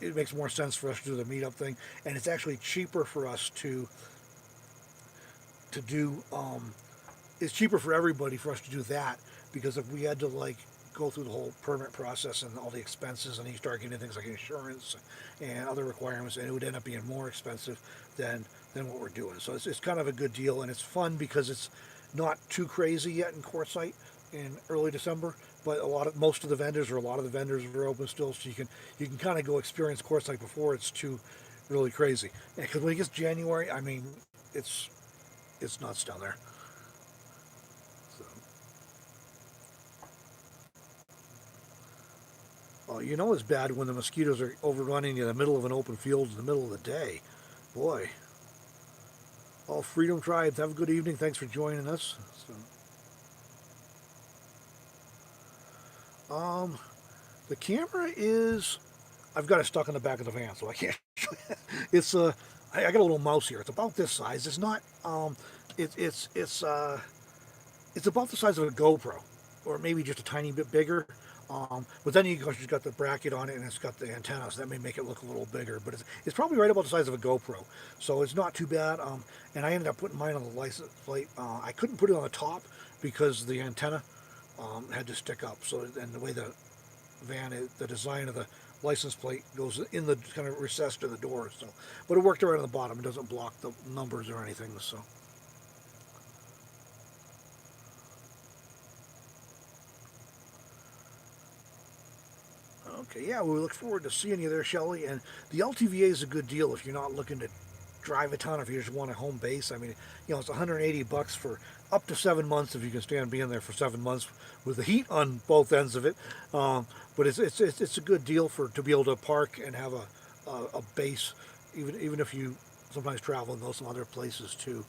It makes more sense for us to do the meetup thing, and it's actually cheaper for us to do it's cheaper for everybody for us to do that because if we had to like go through the whole permit process and all the expenses and you start getting things like insurance and other requirements and it would end up being more expensive than what we're doing. So it's kind of a good deal and it's fun because it's not too crazy yet in Quartzsite in early December, but most of the vendors or a lot of the vendors are open still, so you can kind of go experience Quartzsite before it's too really crazy. Because when it gets January, I mean, it's it's nuts down there. So, oh, it's bad when the mosquitoes are overrunning in the middle of an open field in the middle of the day. Boy. All Freedom Tribes, have a good evening. Thanks for joining us. Um, the camera is. I've got it stuck in the back of the van, so I can't. It's I got a little mouse here. It's about this size. It's not. It's about the size of a GoPro, or maybe just a tiny bit bigger. But then you've got the bracket on it and it's got the antenna, so that may make it look a little bigger. But it's probably right about the size of a GoPro, so it's not too bad. And I ended up putting mine on the license plate. I couldn't put it on the top because the antenna had to stick up. So and the way the design of the license plate goes in the kind of recess to the door. So, but it worked right on the bottom. It doesn't block the numbers or anything. So. Okay, yeah, we look forward to seeing you there, Shelley. And the LTVA is a good deal if you're not looking to drive a ton, if you just want a home base. I mean, it's $180 for up to 7 months if you can stand being there for 7 months with the heat on both ends of it. But it's a good deal for to be able to park and have a base, even if you sometimes travel and go some other places too.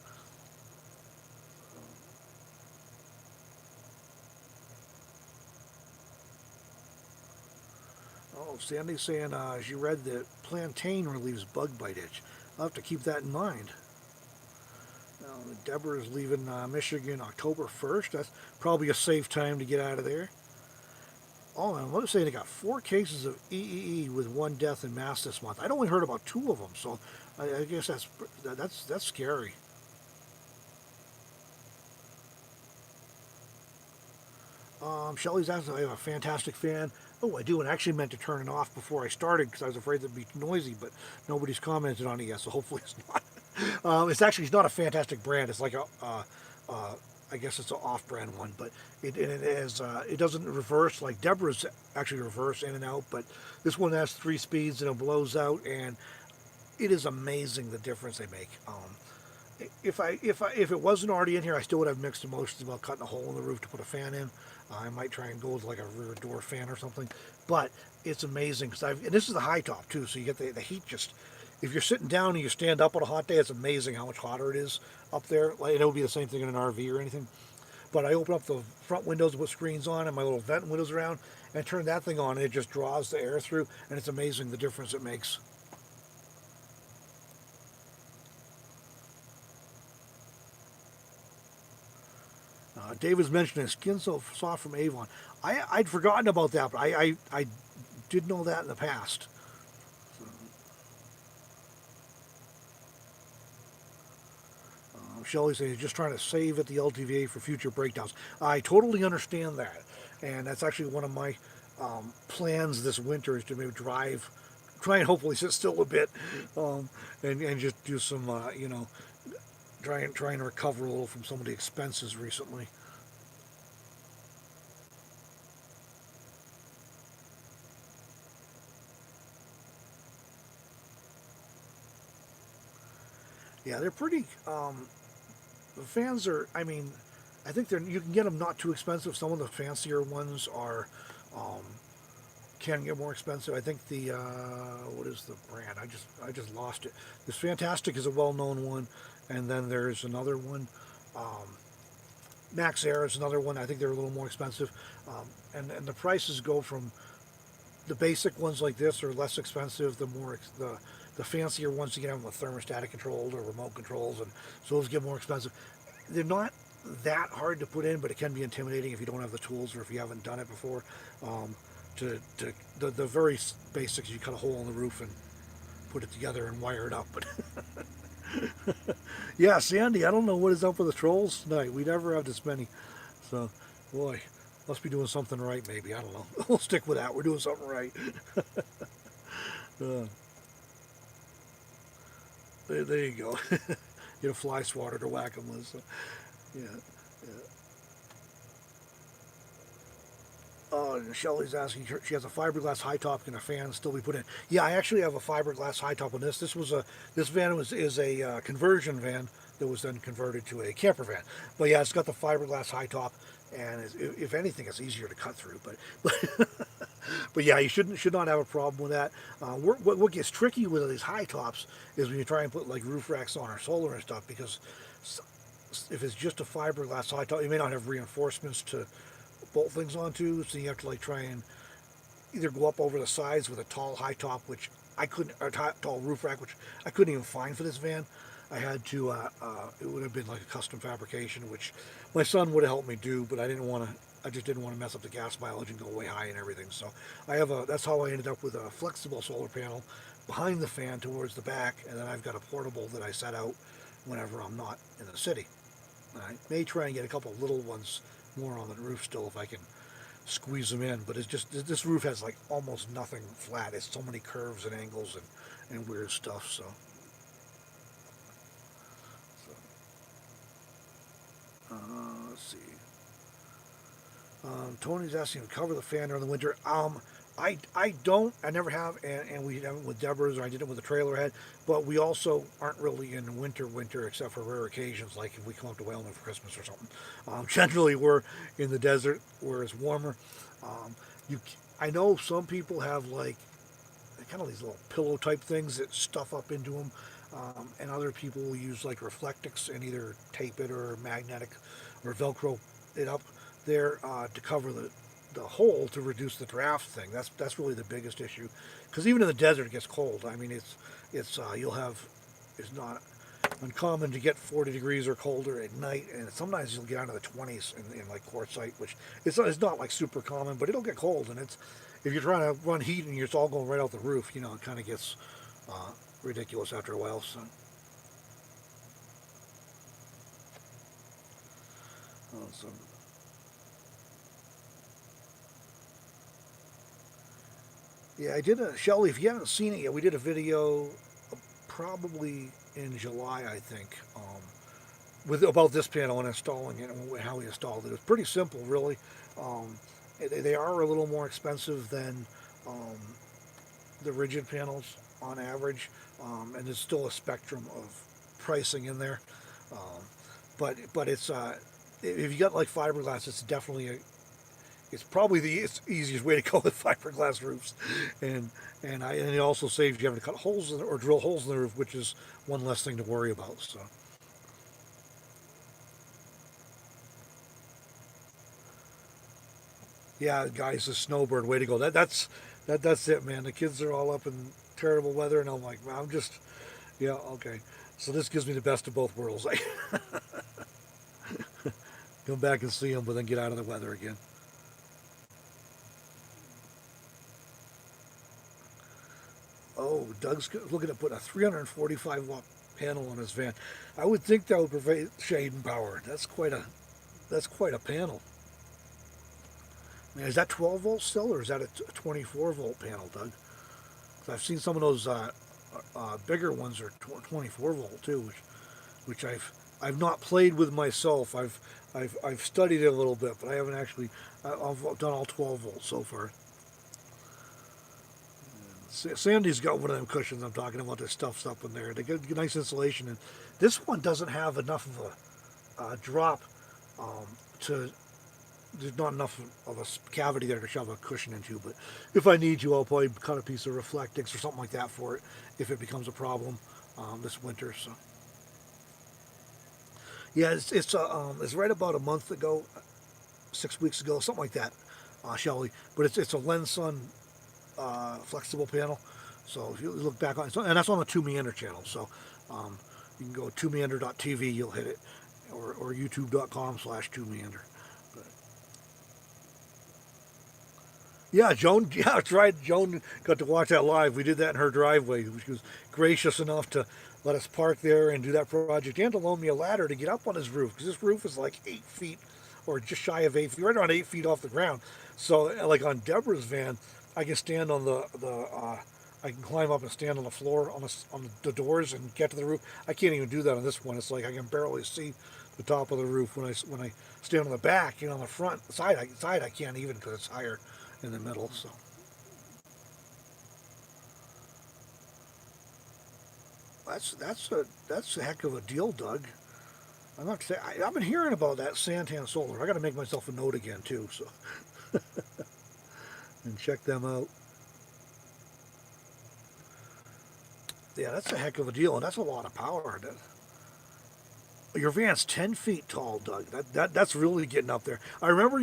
Oh, Sandy's saying she read that plantain relieves bug bite itch. I'll have to keep that in mind. Deborah is leaving Michigan October 1st. That's probably a safe time to get out of there. Oh, and let's say they got 4 cases of EEE with one death in Mass this month. I'd only heard about 2 of them, so I guess that's scary. Shelly's asking if I have a fantastic fan. Oh, I do, and I actually meant to turn it off before I started because I was afraid it'd be noisy, but nobody's commented on it yet, so hopefully it's not. It's not a fantastic brand. It's like uh, I guess it's an off-brand one, but it doesn't reverse like Deborah's actually reverse in and out, but this one has 3 speeds and it blows out, and it is amazing the difference they make. If it wasn't already in here, I still would have mixed emotions about cutting a hole in the roof to put a fan in. I might try and go with like a rear door fan or something, but it's amazing because and this is the high top too, so you get the heat just. If you're sitting down and you stand up on a hot day, it's amazing how much hotter it is up there. Like, it would be the same thing in an RV or anything. But I open up the front windows with screens on and my little vent windows around, and I turn that thing on, and it just draws the air through, and it's amazing the difference it makes. David's mentioning Skin So Soft from Avon. I'd forgotten about that, but I did know that in the past. Shelley says he's just trying to save at the LTVA for future breakdowns. I totally understand that, and that's actually one of my plans this winter is to maybe try and hopefully sit still a bit, and just do some trying to recover a little from some of the expenses recently. Yeah, they're pretty. The fans are. I mean, I think you can get them not too expensive. Some of the fancier ones are um, can get more expensive. I think the what is the brand? I just lost it. This Fantastic is a well-known one, and then there's another one. Um, Max Air is another one. I think they're a little more expensive, and the prices go from the basic ones like this are less expensive. The fancier ones you can have them with thermostatic controlled or remote controls, and so those get more expensive. They're not that hard to put in, but it can be intimidating if you don't have the tools or if you haven't done it before. Um, the very basics, you cut a hole in the roof and put it together and wire it up. But yeah, Sandy, I don't know what is up with the trolls tonight. We never have this many, so boy, must be doing something right. Maybe I don't know. We'll stick with that. We're doing something right. uh, there you go. Get a fly swatter to whack them with. So, yeah. Yeah. Shelly's asking. She has a fiberglass high top. Can a fan still be put in? Yeah, I actually have a fiberglass high top on this. This van is a conversion van that was then converted to a camper van. But yeah, it's got the fiberglass high top, and if anything, it's easier to cut through. But yeah, you should not have a problem with that. What gets tricky with these high tops is when you try and put like roof racks on or solar and stuff, because if it's just a fiberglass high top, you may not have reinforcements to bolt things onto, so you have to like try and either go up over the sides with a tall high top, which I couldn't, or tall roof rack, which I couldn't even find for this van. I had to, it would have been like a custom fabrication, which my son would have helped me do, but I just didn't want to mess up the gas mileage and go way high and everything. So that's how I ended up with a flexible solar panel behind the fan towards the back, and then I've got a portable that I set out whenever I'm not in the city. I may try and get a couple of little ones more on the roof still if I can squeeze them in, but it's just this roof has like almost nothing flat. It's so many curves and angles and weird stuff. Let's see. Tony's asking to cover the fan during the winter. I don't. I never have, and we haven't with Deborah's, or I did it with the trailer head. But we also aren't really in winter, except for rare occasions, like if we come up to Wyoming for Christmas or something. Generally, we're in the desert where it's warmer. Um, you, I know some people have like kind of these little pillow type things that stuff up into them, and other people will use like reflectix and either tape it or magnetic or Velcro it up there to cover the hole to reduce the draft thing. That's really the biggest issue, because even in the desert it gets cold. I mean it's not uncommon to get 40 degrees or colder at night, and sometimes you'll get out of the 20s in like quartzite, which it's not like super common, but it'll get cold, and it's if you're trying to run heat and it's all going right out the roof, it kind of gets uh, ridiculous after a while. So Yeah, I did a Shelly. If you haven't seen it yet, we did a video probably in July, I think, with about this panel and installing it and how we installed it. It was pretty simple, really. Um, they are a little more expensive than um, the rigid panels on average, and there's still a spectrum of pricing in there. Um, but it's if you got like fiberglass, it's definitely it's probably the easiest way to go with fiberglass roofs, and and it also saves you having to cut holes in, or drill holes in the roof, which is one less thing to worry about. So yeah, guys, the snowbird, way to go. That's it, man. The kids are all up in terrible weather, and I'm like, well, I'm just yeah, okay. So this gives me the best of both worlds. I come back and see them, but then get out of the weather again. Oh, Doug's looking at putting a 345 watt panel on his van. I would think that would provide shade and power. That's quite a panel. Man, is that 12 volts still, or is that a 24-volt panel, Doug? 'Cause I've seen some of those bigger ones are 24 volt too, which I've not played with myself. I've studied it a little bit, but I haven't actually. I've done all 12 volts so far. Sandy's got one of them cushions I'm talking about that stuff's up in there. They get nice insulation, and this one doesn't have enough of a drop um, to. There's not enough of a cavity there to shove a cushion into, but if I need to, I'll probably cut a piece of Reflectix or something like that for it if it becomes a problem this winter. So yeah, it's right about a month ago, 6 weeks ago, something like that, Shelly. But it's a Lensun flexible panel. So if you look back on it, and that's on the Two Meander channel. So um, you can go to meander.tv, you'll hit it, or youtube.com/2meander. But yeah, Joan. Yeah, that's right. Joan got to watch that live. We did that in her driveway. She was gracious enough to let us park there and do that project, and to loan me a ladder to get up on his roof, because this roof is like 8 feet, or just shy of 8 feet, right around 8 feet off the ground. So, like on Deborah's van, I can stand on I can climb up and stand on the floor on the doors and get to the roof. I can't even do that on this one. It's like I can barely see the top of the roof when I stand on the back. On the front side I can't even, because it's higher in the middle. So that's a heck of a deal, Doug. I'm not say I've been hearing about that Santan Solar. I got to make myself a note again too, so and check them out. Yeah, that's a heck of a deal, and that's a lot of power. Your van's 10 feet tall, Doug. That's really getting up there. I remember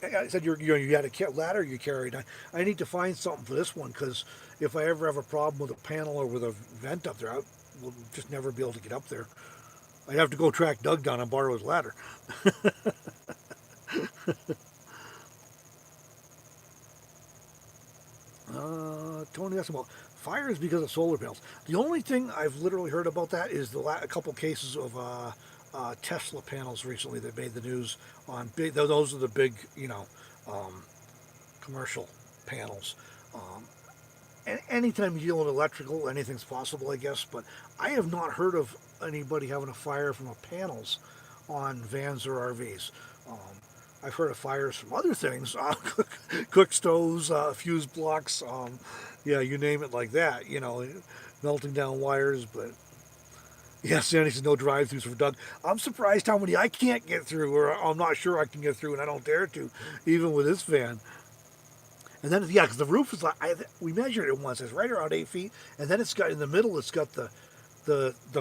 I said you had a ladder you carried. I need to find something for this one, because if I ever have a problem with a panel or with a vent up there, I will just never be able to get up there. I'd have to go track Doug down and borrow his ladder. Tony asked about fires because of solar panels. The only thing I've literally heard about that is a couple cases of Tesla panels recently that made the news on big. Those are the big, um, commercial panels. Um, and anytime you deal with electrical, anything's possible, I guess. But I have not heard of anybody having a fire from the panels on vans or RVs. Um, I've heard of fires from other things, cook stoves, fuse blocks, yeah, you name it, like that. Melting down wires. But yeah, Sandy says no drive-throughs for Doug. I'm surprised how many I can't get through, or I'm not sure I can get through, and I don't dare to, even with this van. And then, yeah, because the roof is like, we measured it once. It's right around 8 feet, and then it's got in the middle. It's got the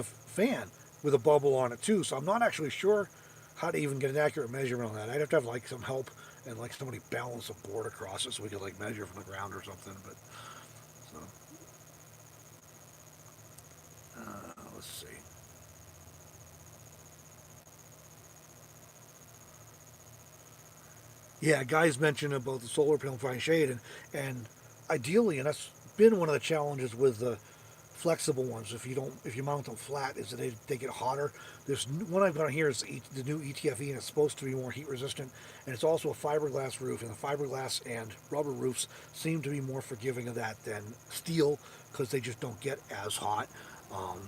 fan with a bubble on it too. So I'm not actually sure how to even get an accurate measurement on that. I'd have to have like some help and like somebody balance a board across it so we could like measure from the ground or something. But so let's see. Yeah, guys mentioned about the solar panel flying shade, and ideally, and that's been one of the challenges with the flexible ones. If you mount them flat, is that they get hotter. This one I've got here is the new ETFE, and it's supposed to be more heat resistant. And it's also a fiberglass roof, and the fiberglass and rubber roofs seem to be more forgiving of that than steel because they just don't get as hot. Um,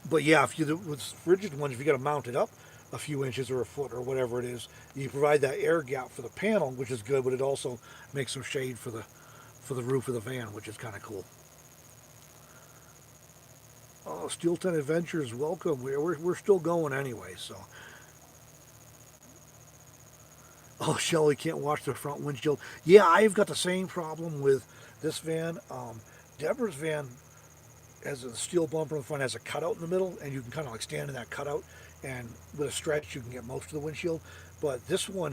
but yeah, if you with rigid ones, if you got to mount it up a few inches or a foot or whatever it is, you provide that air gap for the panel, which is good, but it also makes some shade for the roof of the van, which is kind of cool. Oh, Steel Tent Adventures, welcome. We're still going anyway, so. Oh, Shelly can't watch the front windshield. Yeah, I've got the same problem with this van. Deborah's van has a steel bumper in the front, has a cutout in the middle, and you can kind of like stand in that cutout, and with a stretch you can get most of the windshield. But this one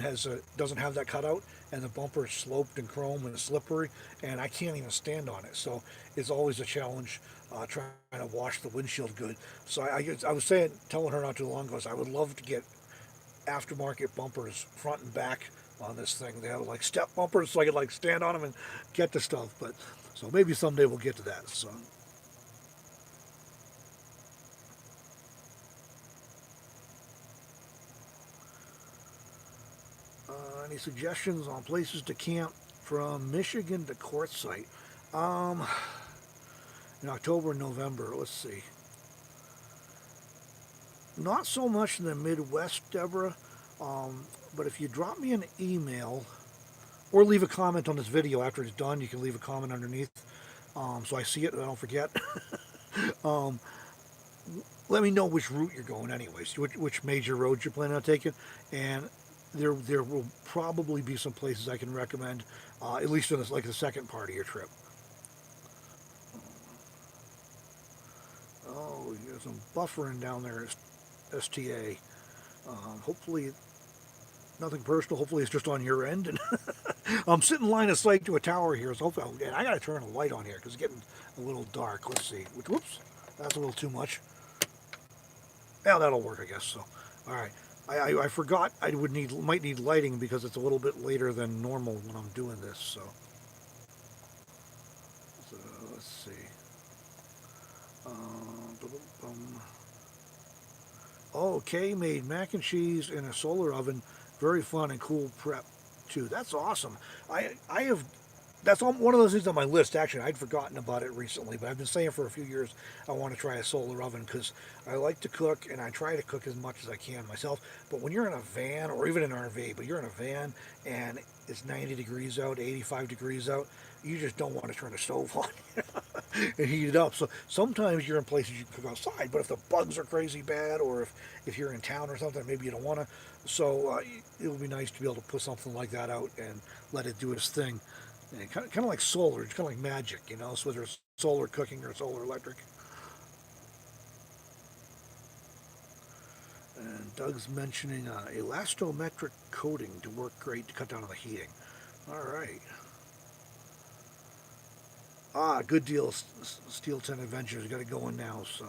doesn't have that cutout, and the bumper is sloped and chrome and slippery, and I can't even stand on it. So it's always a challenge trying to wash the windshield good. So I was telling her not too long ago, I would love to get aftermarket bumpers front and back on this thing. They have like step bumpers, so I could like stand on them and get the stuff. But so maybe someday we'll get to that. So. Any suggestions on places to camp from Michigan to Quartzsite? Um, in October and November, let's see. Not so much in the Midwest, Deborah, but if you drop me an email or leave a comment on this video after it's done, you can leave a comment underneath so I see it and I don't forget. um, Let me know which route you're going anyways, which major roads you're planning on taking, and there will probably be some places I can recommend, at least in like the second part of your trip. Oh, there's some buffering down there, STA. Hopefully, nothing personal. Hopefully, it's just on your end. And I'm sitting line of sight to a tower here, so hopefully, and I got to turn a light on here because it's getting a little dark. Let's see. Whoops, that's a little too much. Yeah, that'll work, I guess. So, all right. I forgot might need lighting because it's a little bit later than normal when I'm doing this. So let's see. Oh, Kay made mac and cheese in a solar oven. Very fun and cool prep too. That's awesome. I have that's one of those things on my list. Actually, I'd forgotten about it recently, but I've been saying for a few years I want to try a solar oven because I like to cook and I try to cook as much as I can myself. But when you're in a van or even an RV, but you're in a van and it's 90 degrees out, 85 degrees out, you just don't want to turn the stove on and heat it up. So sometimes you're in places you can cook outside, but if the bugs are crazy bad or if you're in town or something, maybe you don't want to. So it would be nice to be able to put something like that out and let it do its thing. And kind of like solar, it's kind of like magic, you know, so whether it's solar cooking or solar electric. And Doug's mentioning elastometric coating to work great to cut down on the heating. All right. Ah, good deal, Steel Tent Adventures. Got it going now, so.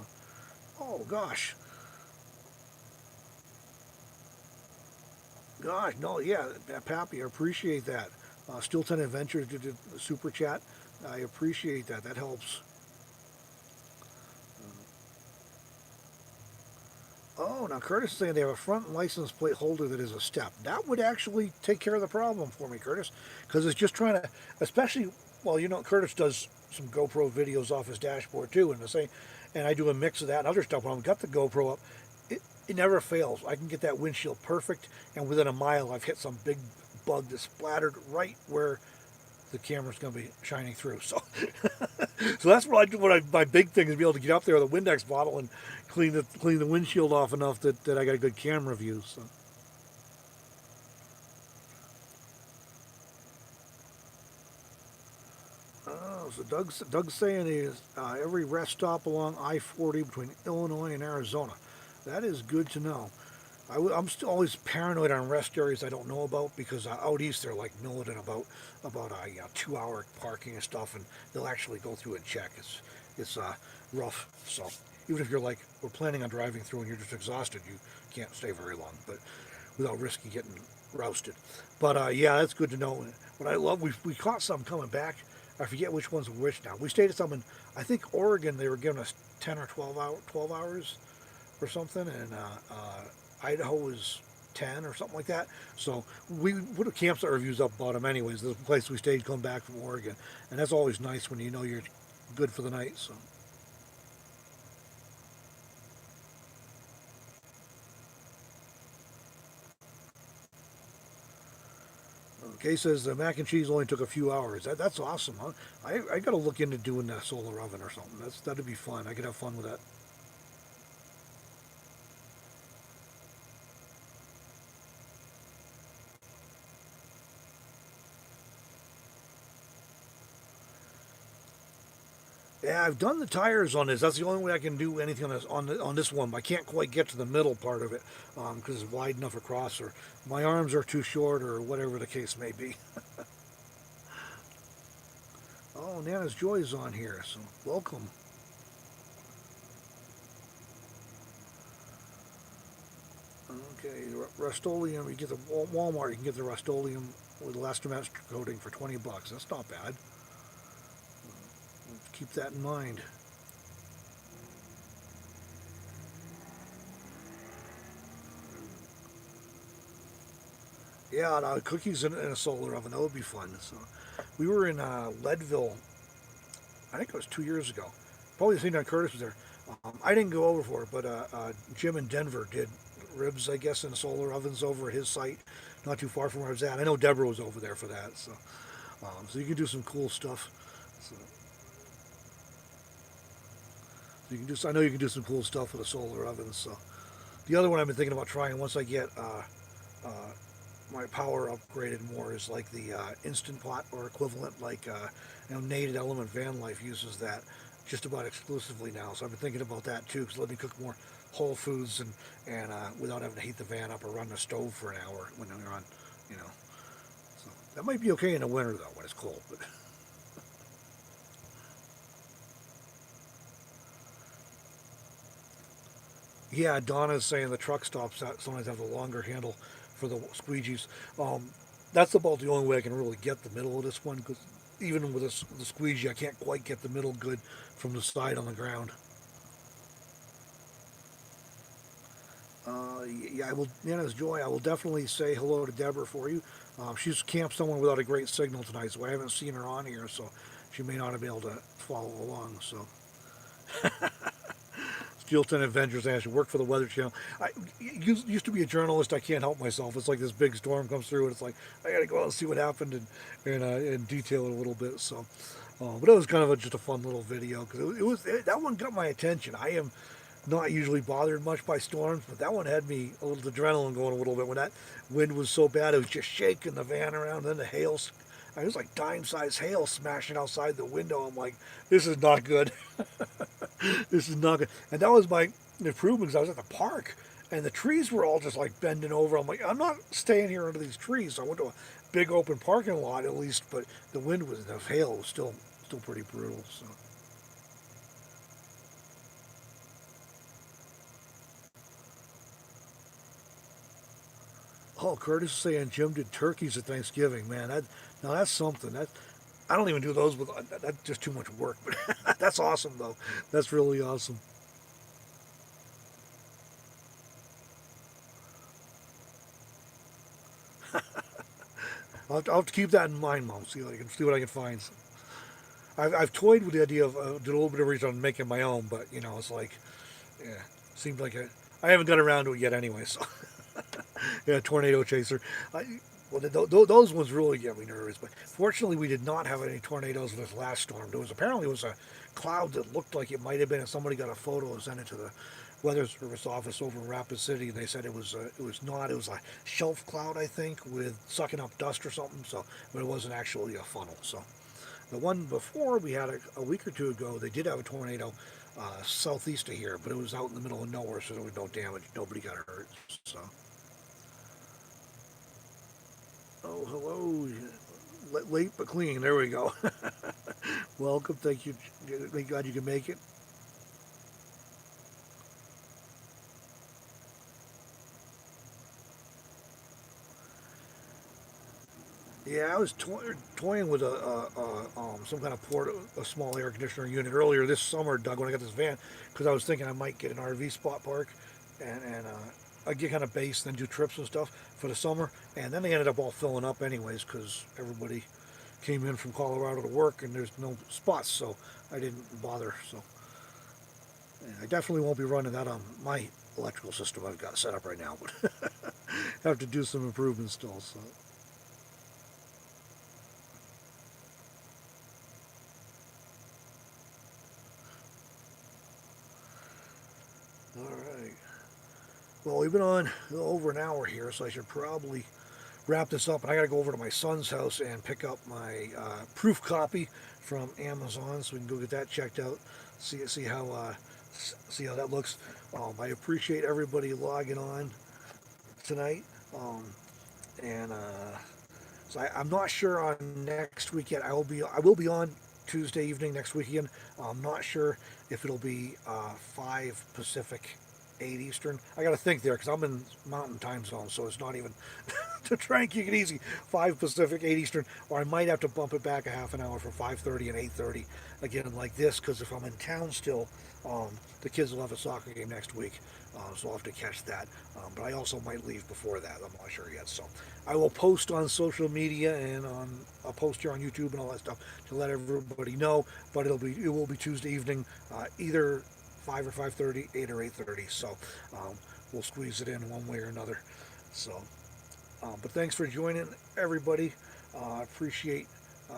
Oh, gosh. Gosh, no, yeah, Pappy, I appreciate that. Steel Tent Adventures did the super chat. I appreciate that. That helps. Oh, now Curtis is saying they have a front license plate holder that is a step. That would actually take care of the problem for me, Curtis, because it's just trying to, especially, well, you know, Curtis does some GoPro videos off his dashboard too, and and I do a mix of that and other stuff. When I've got the GoPro up, it never fails. I can get that windshield perfect, and within a mile, I've hit some big bug that splattered right where the camera's going to be shining through. So, so that's what I do. My big thing is be able to get up there with a Windex bottle and clean the windshield off enough that I got a good camera view. So. Oh, so Doug's saying is every rest stop along I-40 between Illinois and Arizona. That is good to know. I'm still always paranoid on rest areas I don't know about because out east they're like militant about 2 hour parking and stuff, and they'll actually go through and check. It's rough. So even if you're like we're planning on driving through and you're just exhausted, you can't stay very long, but without risking getting roasted. But yeah, that's good to know. What I love, we caught some coming back I forget which one's which now. We stayed at some in, I think Oregon. They were giving us 10 or 12 hours or something, and Idaho was 10 or something like that. So we put a campsite reviews up about them anyways. The place we stayed come back from Oregon, and that's always nice when you know you're good for the night. So. Okay, says the mac and cheese only took a few hours. That's awesome, huh? I got to look into doing that solar oven or something. That'd be fun. I could have fun with that. Yeah, I've done the tires on this. That's the only way I can do anything on this one. But I can't quite get to the middle part of it because it's wide enough across, or my arms are too short, or whatever the case may be. Oh, Nana's Joy's on here, so welcome. Okay, Rust-Oleum. You get the Walmart. You can get the Rust-Oleum with elastomeric coating for $20. That's not bad. Keep that in mind. Yeah, no, cookies in a solar oven. That would be fun. So, we were in Leadville. I think it was 2 years ago. Probably the same time Curtis was there. I didn't go over for it, but Jim in Denver did ribs, I guess, in solar ovens over at his site, not too far from where I was at. I know Deborah was over there for that. So you can do some cool stuff. So, so you can do. I know you can do some cool stuff with a solar oven. So the other one I've been thinking about trying once I get uh, my power upgraded more is like the instant pot or equivalent, like Native Element Van Life uses that just about exclusively now. So I've been thinking about that too, because let me cook more whole foods and without having to heat the van up or run the stove for an hour when you're on, you know. So that might be okay in the winter though when it's cold. But yeah, Donna's saying the truck stops sometimes have the longer handle for the squeegees. Um, that's about the only way I can really get the middle of this one because even with the squeegee, I can't quite get the middle good from the side on the ground. Yeah, I will. Nana's Joy. I will definitely say hello to Deborah for you. She's camped somewhere without a great signal tonight, so I haven't seen her on here, so she may not be able to follow along. So Steel Ten Adventures and she worked for the Weather Channel. I used to be a journalist. I can't help myself. It's like this big storm comes through, and it's like I got to go out and see what happened and detail it a little bit. So, but it was kind of just a fun little video because that one got my attention. I am not usually bothered much by storms, but that one had me a little adrenaline going a little bit when that wind was so bad. It was just shaking the van around. Then the hail, I was like dime-sized hail smashing outside the window. I'm like, this is not good. This is not good. And that was my improvement because I was at the park and the trees were all just like bending over. I'm like, I'm not staying here under these trees. So I went to a big open parking lot at least, but the wind was, the hail was still pretty brutal. So. Oh, Curtis is saying Jim did turkeys at Thanksgiving. Man, now that's something. I don't even do those with. That's just too much work. But that's awesome though. That's really awesome. I'll have to keep that in mind, Mom. See what I can find. I've toyed with the idea of did a little bit of research on making my own, but it's like, yeah, seems like I haven't got around to it yet anyway. So yeah, tornado chaser. I, well, those ones really get me nervous. But fortunately, we did not have any tornadoes in this last storm. There was apparently it was a cloud that looked like it might have been, and somebody got a photo and sent it to the weather service office over in Rapid City, and they said it was not. It was a shelf cloud, I think, with sucking up dust or something. So, but it wasn't actually a funnel. So. The one before we had a week or two ago, they did have a tornado southeast of here, but it was out in the middle of nowhere, so there was no damage. Nobody got hurt. So, oh, hello, late but clean. There we go. Welcome. Thank you. Thank God you can make it. Yeah, I was toying with some kind of a small air conditioner unit earlier this summer, Doug, when I got this van, because I was thinking I might get an RV spot park, and I'd get kind of base, then do trips and stuff for the summer, and then they ended up all filling up anyways, because everybody came in from Colorado to work, and there's no spots, so I didn't bother. So yeah, I definitely won't be running that on my electrical system I've got set up right now, but have to do some improvements still. So. All right. Well, we've been on over an hour here, so I should probably wrap this up. And I got to go over to my son's house and pick up my proof copy from Amazon, so we can go get that checked out. See how that looks. I appreciate everybody logging on tonight, and so I'm not sure on next week yet. I will be on Tuesday evening next weekend. I'm not sure if it'll be 5 Pacific, 8 Eastern. I got to think there because I'm in Mountain Time Zone, so it's not even to try and keep it easy. 5 Pacific, 8 Eastern, or I might have to bump it back a half an hour for 5:30 and 8:30 again like this because if I'm in town still, the kids will have a soccer game next week, so I'll have to catch that. But I also might leave before that. I'm not sure yet. So I will post on social media and I'll post here on YouTube and all that stuff to let everybody know. But it will be Tuesday evening, either 5 or 5:30, 8 or 8:30. So we'll squeeze it in one way or another. So, but thanks for joining, everybody. I appreciate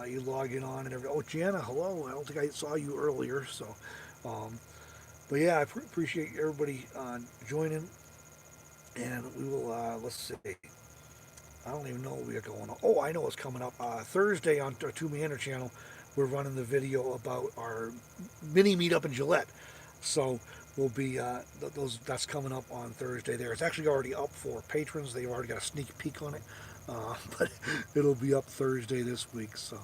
you logging on and everything. Oh, Jana, hello. I don't think I saw you earlier. So, um, but yeah, I appreciate everybody joining, and we will. Let's see. I don't even know what we got going on. Oh, I know what's coming up. Thursday on our Two Meander channel, we're running the video about our mini meetup in Gillette. So we'll be that's coming up on Thursday. There, it's actually already up for patrons. They've already got a sneak peek on it, but it'll be up Thursday this week. So,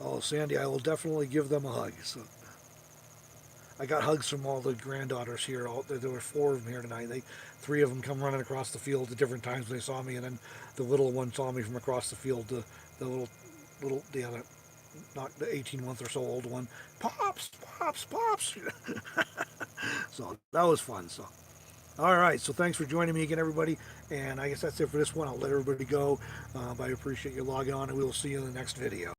oh, Sandy, I will definitely give them a hug. So. I got hugs from all the granddaughters here. There were 4 of them here tonight. 3 of them come running across the field at different times when they saw me, and then the little one saw me from across the field. The the other, not the 18-month or so old one. Pops, pops, pops. So that was fun. So all right. So thanks for joining me again, everybody. And I guess that's it for this one. I'll let everybody go. But I appreciate you logging on, and we will see you in the next video.